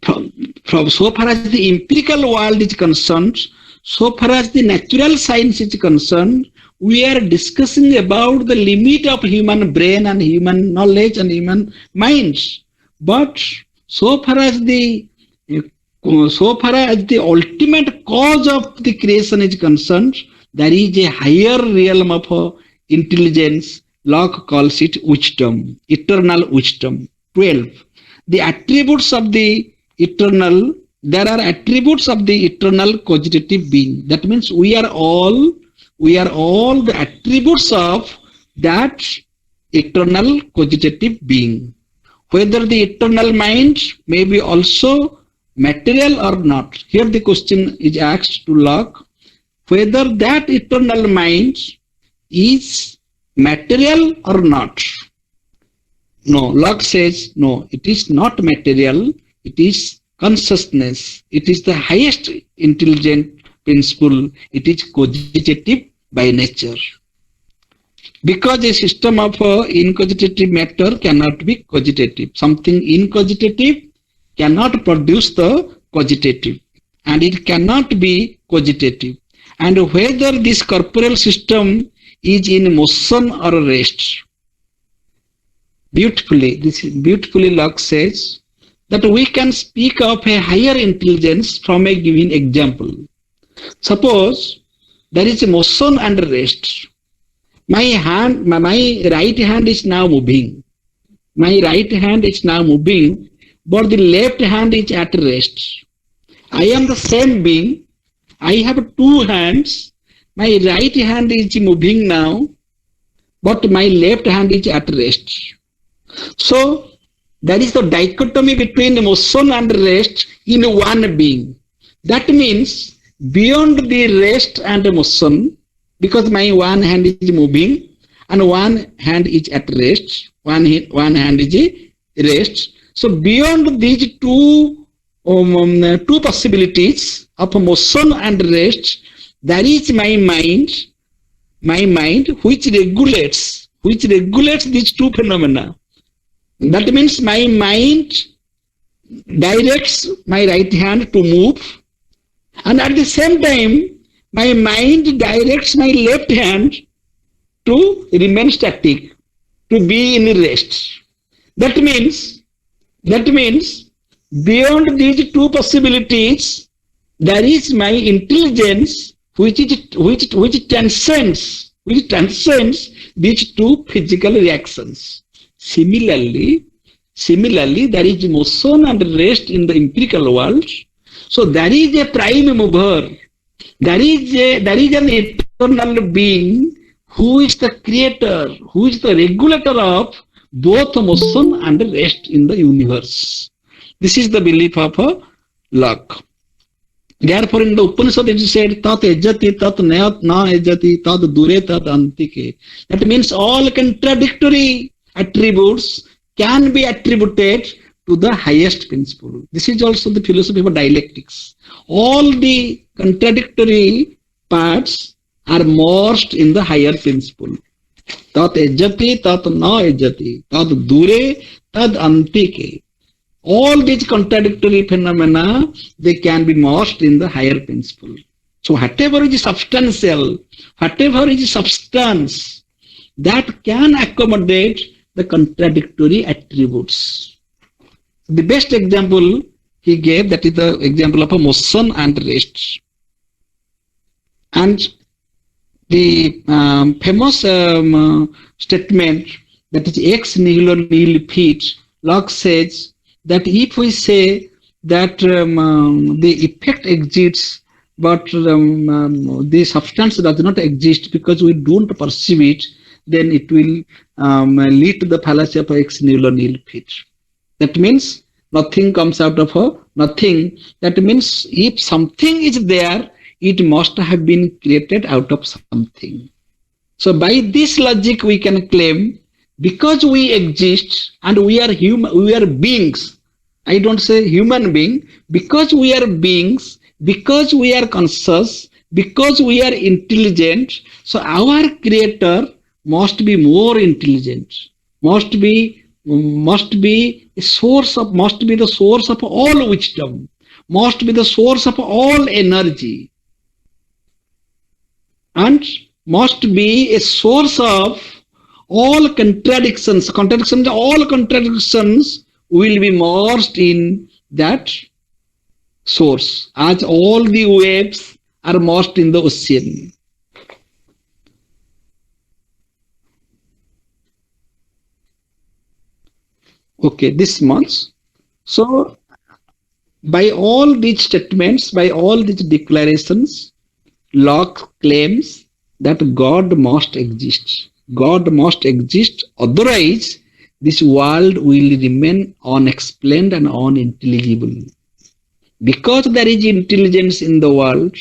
from so far as the empirical world is concerned, so far as the natural science is concerned, we are discussing about the limit of human brain and human knowledge and human minds. But so far as the ultimate cause of the creation is concerned, there is a higher realm of intelligence. Locke calls it wisdom, eternal wisdom. 12. The attributes of the eternal, there are attributes of the eternal cogitative being. That means we are all the attributes of that eternal cogitative being. Whether the eternal mind may be also material or not. Here the question is asked to Locke, whether that eternal mind is material or not. No, Locke says, no, it is not material, it is consciousness. It is the highest intelligent principle. It is cogitative by nature. Because a system of incogitative matter cannot be cogitative. Something incogitative cannot produce the cogitative, and it cannot be cogitative. And whether this corporeal system is in motion or rest. Beautifully Locke says that we can speak of a higher intelligence from a given example. Suppose there is a motion and rest. My right hand is now moving. My right hand is now moving, but the left hand is at rest. I am the same being. I have two hands. My right hand is moving now, but my left hand is at rest. So, that is the dichotomy between motion and rest in one being. That means, beyond the rest and motion, because my one hand is moving and one hand is at rest, one hand is rest. So, beyond these two possibilities of motion and rest, there is my mind which regulates these two phenomena. That means my mind directs my right hand to move, and at the same time, my mind directs my left hand to remain static, to be in rest. That means beyond these two possibilities, there is my intelligence which transcends these two physical reactions. Similarly, there is motion and rest in the empirical world. So there is a prime mover. There is an eternal being who is the creator, who is the regulator of both motion and rest in the universe. This is the belief of Locke. Therefore, in the Upanishad it is said, tat ejati, tat na ejati, tat dure, tat antike. That means all contradictory attributes can be attributed to the highest principle. This is also the philosophy of dialectics. All the contradictory parts are merged in the higher principle. Tat ejati, tat na ejati, tat dure, tad antike. All these contradictory phenomena, they can be merged in the higher principle. So whatever is substantial, whatever is substance, that can accommodate the contradictory attributes. The best example he gave, that is the example of a motion and rest. And the famous statement that is ex nihilo nihil fit, Locke says that if we say that the effect exists, but the substance does not exist because we don't perceive it, then it will lead to the fallacy of ex nihilo nihil fit. That means nothing comes out of nothing. That means if something is there, it must have been created out of something. So by this logic, we can claim because we exist and we are human, we are beings. I don't say human being, because we are beings, because we are conscious, because we are intelligent. So our creator must be more intelligent, must be the source of all wisdom, must be the source of all energy, and must be a source of all contradictions. All contradictions will be merged in that source, as all the waves are merged in the ocean. Okay, this much. So by all these statements, by all these declarations, Locke claims that God must exist. God must exist, otherwise this world will remain unexplained and unintelligible. Because there is intelligence in the world,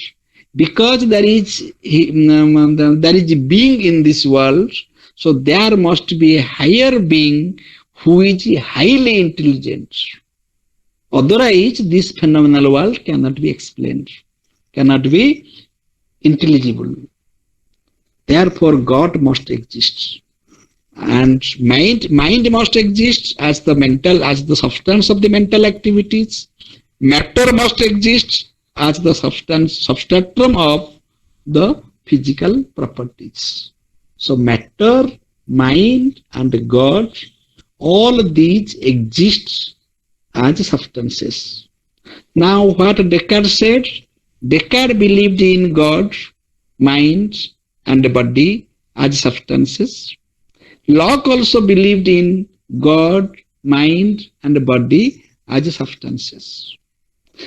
because there is being in this world, so there must be a higher being who is highly intelligent. Otherwise, this phenomenal world cannot be explained, cannot be intelligible. Therefore, God must exist, and mind must exist as the substance of the mental activities. Matter must exist as the substratum of the physical properties. So matter, mind, and God, all these exist as substances. Now, what Descartes said? Descartes believed in God, mind, and body as substances. Locke also believed in God, mind, and body as substances.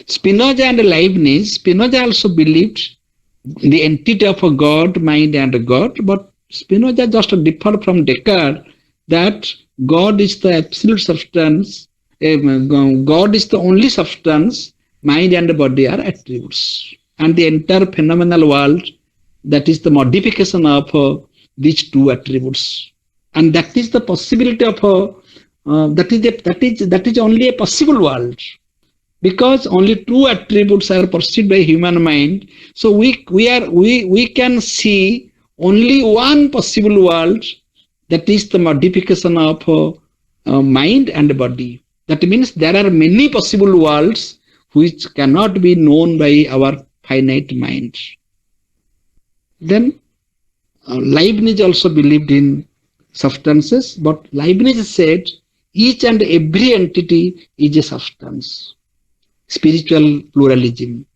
Spinoza and Leibniz, Spinoza also believed the entity of a God, mind, and God, but Spinoza just differed from Descartes that God is the absolute substance, God is the only substance, mind and body are attributes. And the entire phenomenal world, that is the modification of these two attributes. And that is the possibility of that is only a possible world, because only two attributes are perceived by human mind. So we can see only one possible world, that is the modification of mind and body. That means there are many possible worlds which cannot be known by our finite mind. Then Leibniz also believed in substances, but Leibniz said each and every entity is a substance. Spiritual pluralism.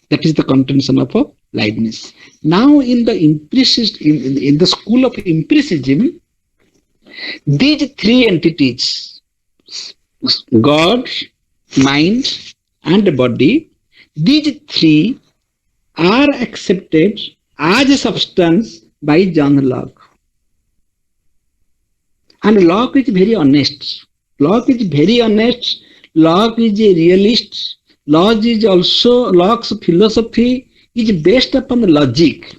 That is the contention of Leibniz. Now in the school of empiricism, these three entities, God, mind, and body, these three are accepted as a substance by John Locke. And Locke is very honest. Locke is very honest. Locke is a realist. Locke's philosophy is based upon logic.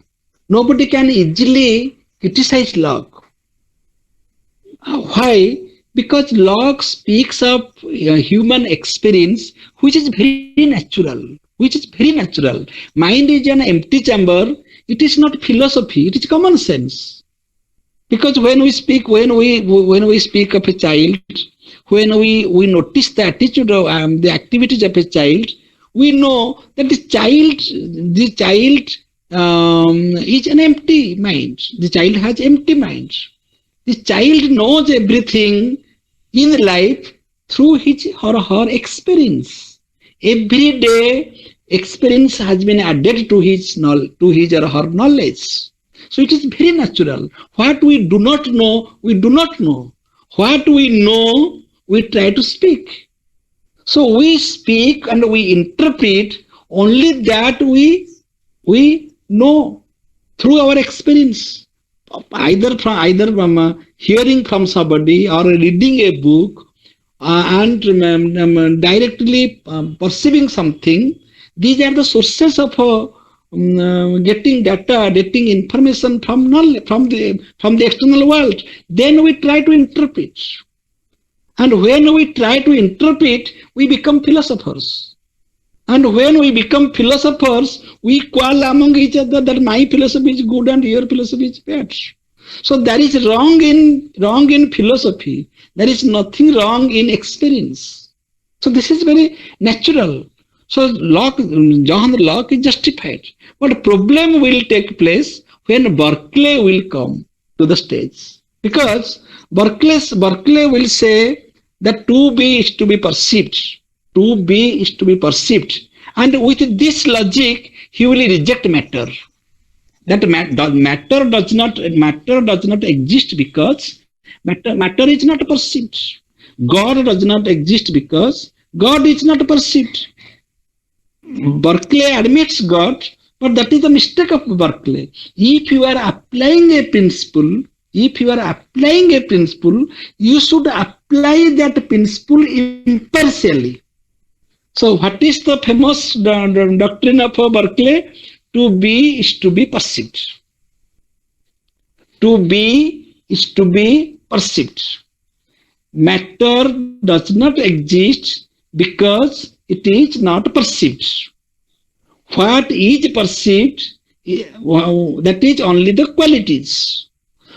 Nobody can easily criticize Locke. Why? Because Locke speaks of human experience, which is very natural. Mind is an empty chamber. It is not philosophy. It is common sense. Because when we speak of a child, when we notice the attitude of the activities of a child, we know that the child is an empty mind. The child has empty mind. The child knows everything in life through his or her experience. Every day, experience has been added to his or her knowledge. So it is very natural. What we do not know, we do not know. What we know, we try to speak. So we speak and we interpret only that we know through our experience, either from hearing from somebody or reading a book and directly perceiving something. These are the sources of getting data, getting information from knowledge, from the external world. Then we try to interpret. And when we try to interpret, we become philosophers. And when we become philosophers, we quarrel among each other that my philosophy is good and your philosophy is bad. So there is wrong in philosophy. There is nothing wrong in experience. So this is very natural. So John Locke is justified. But problem will take place when Berkeley will come to the stage. Because Berkeley will say that to be is to be perceived. To be is to be perceived. And with this logic, he will reject matter. That matter does not exist because matter is not perceived. God does not exist because God is not perceived. Berkeley admits God, but that is a mistake of Berkeley. If you are applying a principle, you should apply that principle impartially. So what is the famous doctrine of Berkeley? To be is to be perceived. To be is to be perceived. Matter does not exist because it is not perceived. What is perceived, that is only the qualities.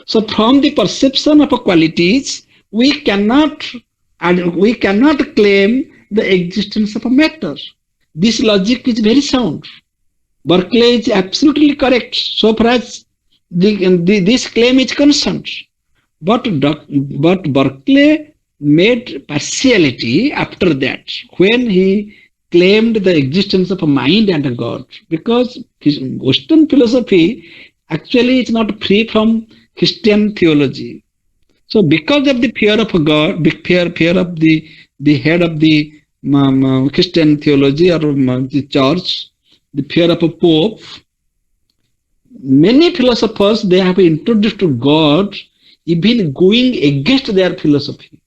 So from the perception of qualities, we cannot claim the existence of a matter. This logic is very sound. Berkeley is absolutely correct so far as this claim is concerned. But Berkeley made partiality after that when he claimed the existence of a mind and a God, because his Western philosophy actually is not free from Christian theology. So because of the fear of God, fear of the head of the Christian theology or the church, the fear of a pope, many philosophers, they have introduced to God even going against their philosophy.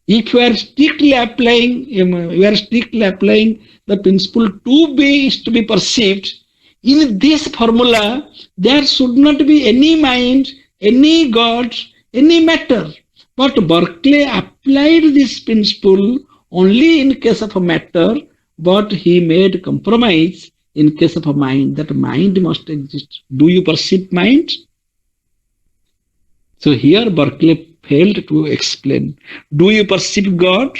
If you are strictly applying the principle to be is to be perceived, in this formula, there should not be any mind, any God, any matter. But Berkeley applied this principle only in case of a matter, but he made compromise in case of a mind, that mind must exist. Do you perceive mind? So here Berkeley failed to explain. Do you perceive God?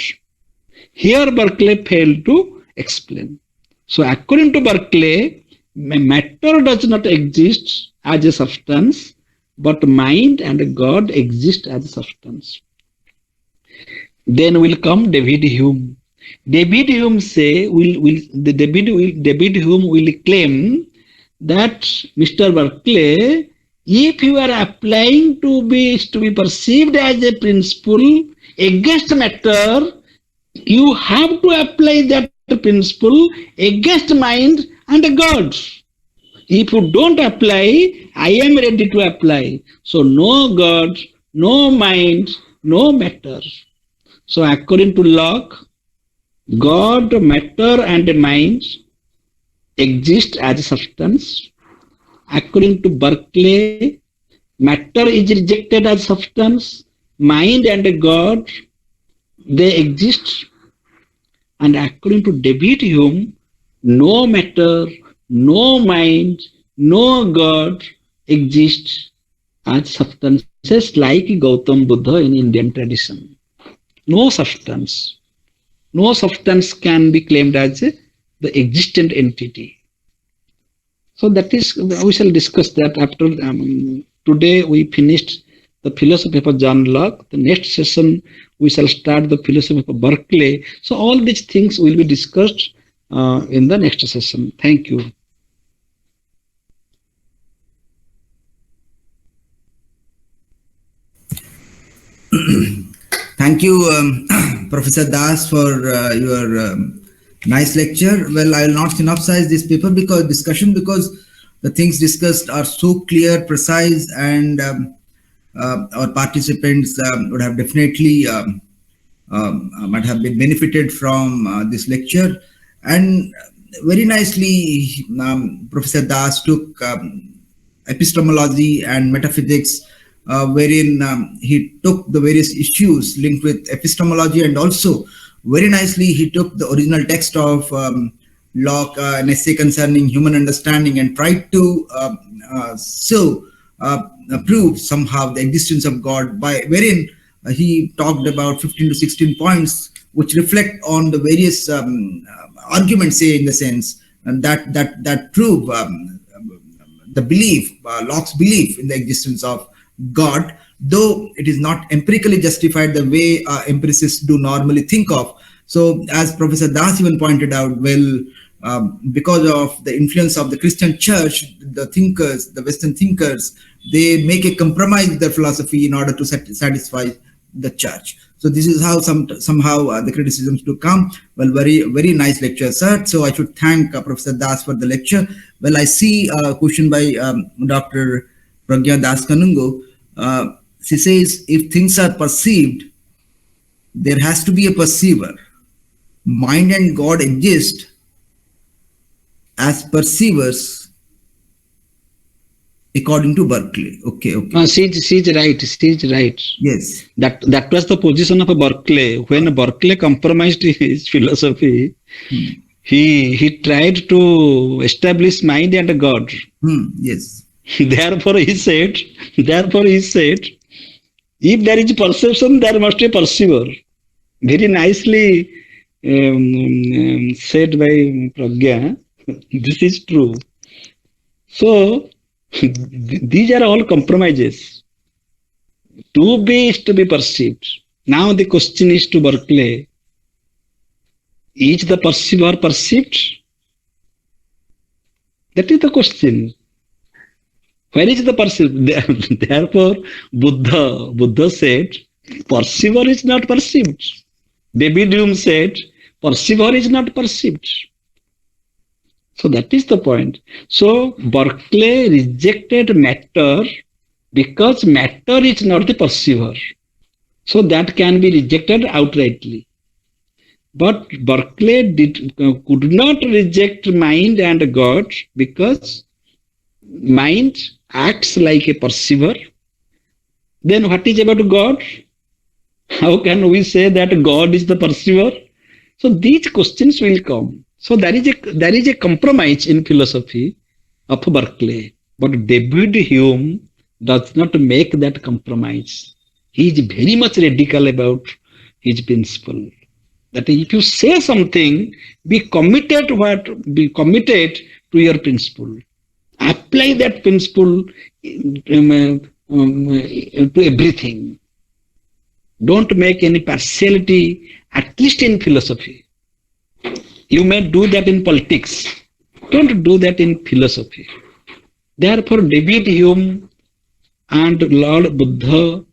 Here Berkeley failed to explain. So according to Berkeley, matter does not exist as a substance, but mind and God exist as a substance. Then will come David Hume. David Hume will claim that Mr. Berkeley, if you are applying to be perceived as a principle against matter, you have to apply that principle against mind and God. If you don't apply, I am ready to apply. So no God, no mind, no matter. So according to Locke, God, matter and mind exist as a substance. According to Berkeley, matter is rejected as substance. Mind and God, they exist. And according to David Hume, no matter, no mind, no God exists as substances like Gautam Buddha in Indian tradition. No substance. No substance can be claimed as the existent entity. So that is, we shall discuss that after today we finished the philosophy of John Locke. The next session we shall start the philosophy of Berkeley. So all these things will be discussed in the next session. Thank you. Thank you, Professor Das, for your nice lecture. Well, I will not synopsize this paper discussion because the things discussed are so clear, precise, and our participants would have definitely might have been benefited from this lecture. And very nicely, Professor Das took epistemology and metaphysics, wherein he took the various issues linked with epistemology, and also very nicely he took the original text of Locke, an essay concerning human understanding, and tried to prove somehow the existence of God, by wherein he talked about 15 to 16 points which reflect on the various arguments, say, in the sense, and that prove the belief, Locke's belief in the existence of God, though it is not empirically justified the way empiricists do normally think of. So, as Professor Das even pointed out, well, because of the influence of the Christian church, the thinkers, the Western thinkers, they make a compromise with their philosophy in order to satisfy the church. So this is how somehow the criticisms do come. Well, very nice lecture, sir. So I should thank Professor Das for the lecture. Well, I see a question by Dr. Pragya Das Kanungo. She says, if things are perceived, there has to be a perceiver. Mind and God exist as perceivers according to Berkeley. Okay. She's right. Yes. That was the position of Berkeley. When Berkeley compromised his philosophy, he tried to establish mind and God. Yes. Therefore he said, if there is perception, there must be a perceiver. Very nicely said by Pragya. This is true. So these are all compromises. To be is to be perceived. Now the question is to Berkeley, is the perceiver perceived? That is the question. Where is the perceived? Therefore, Buddha said, perceiver is not perceived. David Hume said, perceiver is not perceived. So that is the point. So Berkeley rejected matter because matter is not the perceiver. So that can be rejected outrightly. But Berkeley could not reject mind and God because mind acts like a perceiver. Then what is about God? How can we say that God is the perceiver? So these questions will come. So there is a compromise in philosophy of Berkeley. But David Hume does not make that compromise. He is very much radical about his principle. That if you say something, be committed to your principle. Apply that principle to everything. Don't make any partiality, at least in philosophy. You may do that in politics. Don't do that in philosophy. Therefore, David Hume and Lord Buddha,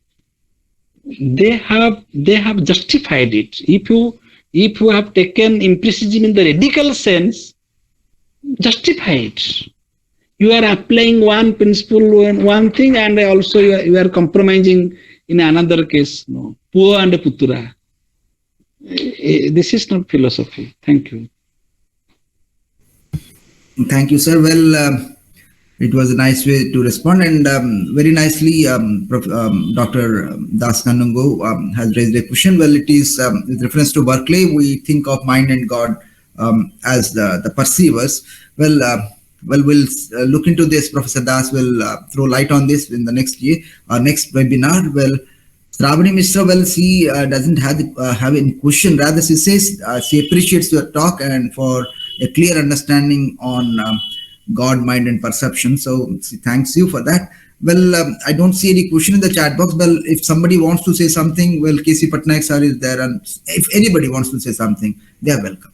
they have justified it. If you have taken empiricism in the radical sense, justify it. You are applying one principle in one thing, and also you are compromising in another case. No, Pua and Putura. This is not philosophy. Thank you. Thank you, sir. Well, it was a nice way to respond, and very nicely, Dr. Das Kanungo has raised a question. Well, it is with reference to Berkeley, we think of mind and God as the perceivers. Well, we'll look into this. Professor Das will throw light on this in the next webinar. Well, Shravani Mishra, well, she doesn't have any question. Rather, she says she appreciates your talk and for a clear understanding on God, mind, and perception. So she thanks you for that. Well, I don't see any question in the chat box. Well, if somebody wants to say something, well, KC Patnaik sir is there, and if anybody wants to say something, they are welcome.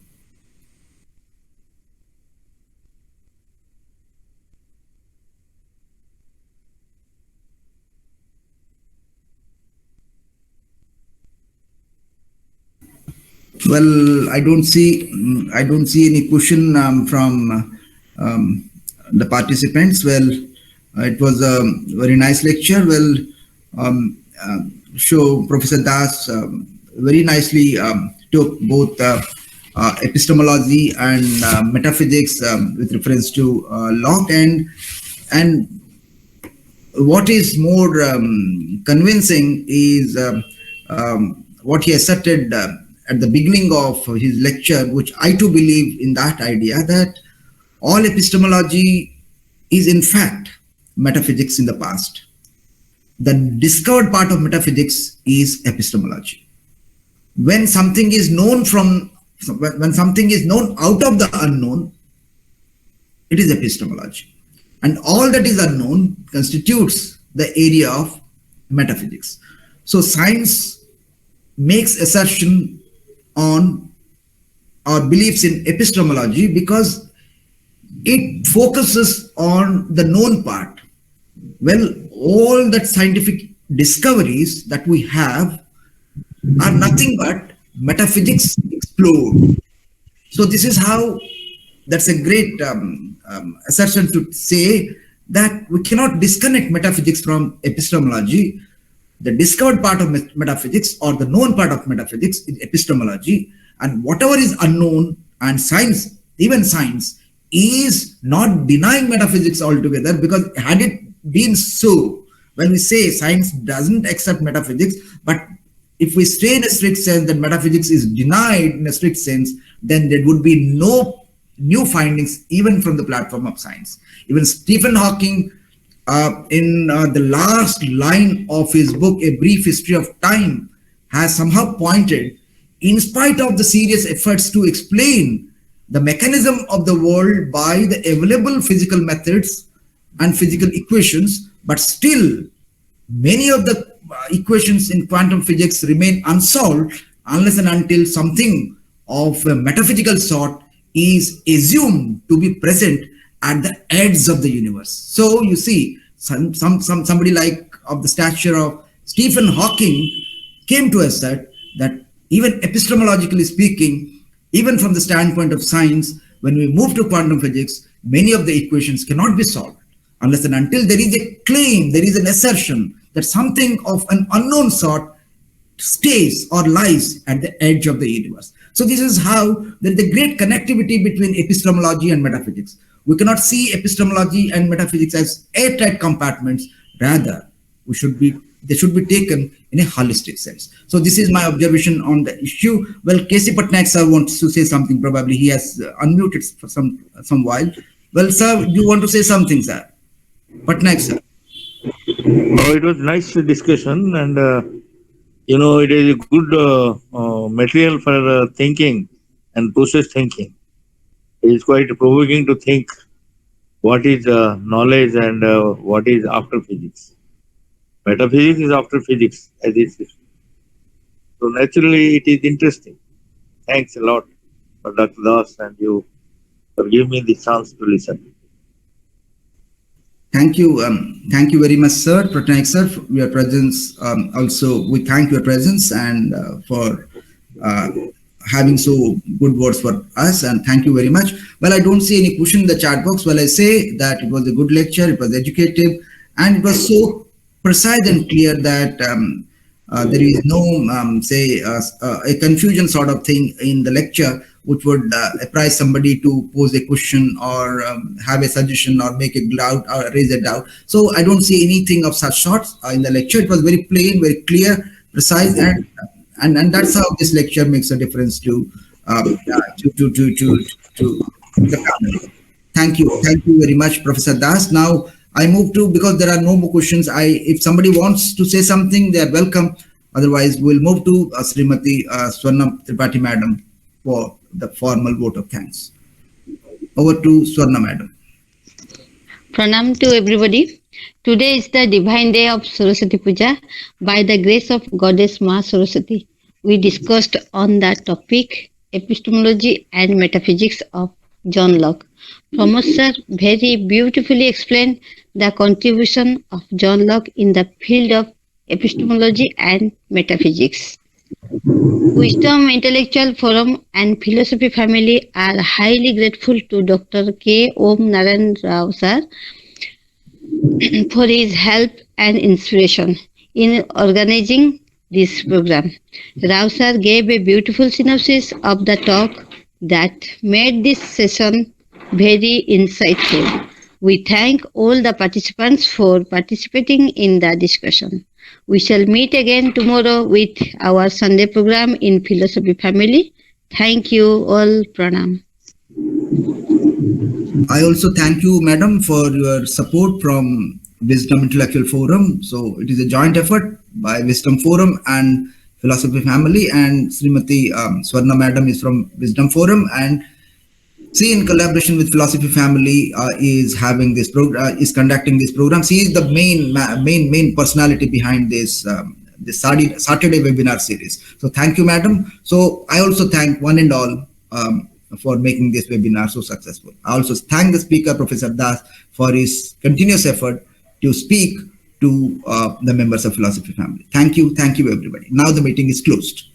Well, I don't see any question from the participants. Well, it was a very nice lecture. Well, so Professor Das very nicely took both epistemology and metaphysics with reference to Locke, and what is more convincing is what he asserted at the beginning of his lecture, which I too believe in that idea that all epistemology is in fact metaphysics in the past. The discovered part of metaphysics is epistemology. When something is known when something is known out of the unknown, it is epistemology. And all that is unknown constitutes the area of metaphysics. So science makes assertion on our beliefs in epistemology because it focuses on the known part. Well, all that scientific discoveries that we have are nothing but metaphysics explored. So this is how, that's a great assertion to say that we cannot disconnect metaphysics from epistemology. The discovered part of metaphysics or the known part of metaphysics is epistemology, and whatever is unknown, and science, even science, is not denying metaphysics altogether, because had it been so, when we say science doesn't accept metaphysics, but if we say in a strict sense that metaphysics is denied in a strict sense, then there would be no new findings even from the platform of science. Even Stephen Hawking, in the last line of his book, A Brief History of Time, has somehow pointed, in spite of the serious efforts to explain the mechanism of the world by the available physical methods and physical equations, but still many of the equations in quantum physics remain unsolved unless and until something of a metaphysical sort is assumed to be present at the edge of the universe. So you see, somebody like of the stature of Stephen Hawking came to assert that even epistemologically speaking, even from the standpoint of science, when we move to quantum physics, many of the equations cannot be solved unless and until there is a claim, there is an assertion that something of an unknown sort stays or lies at the edge of the universe. So this is how there is a great connectivity between epistemology and metaphysics. We cannot see epistemology and metaphysics as airtight compartments. Rather, they should be taken in a holistic sense. So this is my observation on the issue. Well, KC Patnaik sir wants to say something. Probably he has unmuted for some while. Well, sir, you want to say something, sir? Patnaik sir. Oh, it was nice discussion, and it is a good material for thinking and process thinking. It is quite provoking to think what is knowledge and what is after physics. Metaphysics is after physics, as it is. So naturally, it is interesting. Thanks a lot for Dr. Das and you for giving me the chance to listen. Thank you very much, sir, Patnaik sir, for your presence. Also, we thank your presence and for having so good words for us, and thank you very much. Well, I don't see any question in the chat box. Well, I say that it was a good lecture, it was educative, and it was so precise and clear that there is no, a confusion sort of thing in the lecture, which would apprise somebody to pose a question or have a suggestion or make a doubt or raise a doubt. So I don't see anything of such sorts in the lecture. It was very plain, very clear, precise, and that's how this lecture makes a difference to the panel. Thank you very much, Professor Das. Now I move to, because there are no more questions, if somebody wants to say something, they are welcome. Otherwise, we'll move to Srimati Swarna Tripathi Madam for the formal vote of thanks. Over to Swarna Madam. Pranam to everybody. Today is the divine day of Saraswati Puja. By the grace of Goddess Ma Saraswati, we discussed on that topic, epistemology and metaphysics of John Locke. Pramod sir very beautifully explained the contribution of John Locke in the field of epistemology and metaphysics. Wisdom Intellectual Forum and Philosophy Family are highly grateful to Dr. K. Om Narayan Rao sir for his help and inspiration in organizing this program. Rao sir gave a beautiful synopsis of the talk that made this session very insightful. We thank all the participants for participating in the discussion. We shall meet again tomorrow with our Sunday program in Philosophy Family. Thank you all. Pranam. I also thank you, madam, for your support from Wisdom Intellectual Forum. So it is a joint effort by Wisdom Forum and Philosophy Family, and Srimati Swarna madam is from Wisdom Forum, and she, in collaboration with Philosophy Family, is having this program, is conducting this program. She is the main personality behind this this Saturday webinar series. So thank you, madam. So I also thank one and all for making this webinar so successful. I also thank the speaker, Professor Das, for his continuous effort to speak to the members of Philosophy Family. Thank you, everybody. Now the meeting is closed.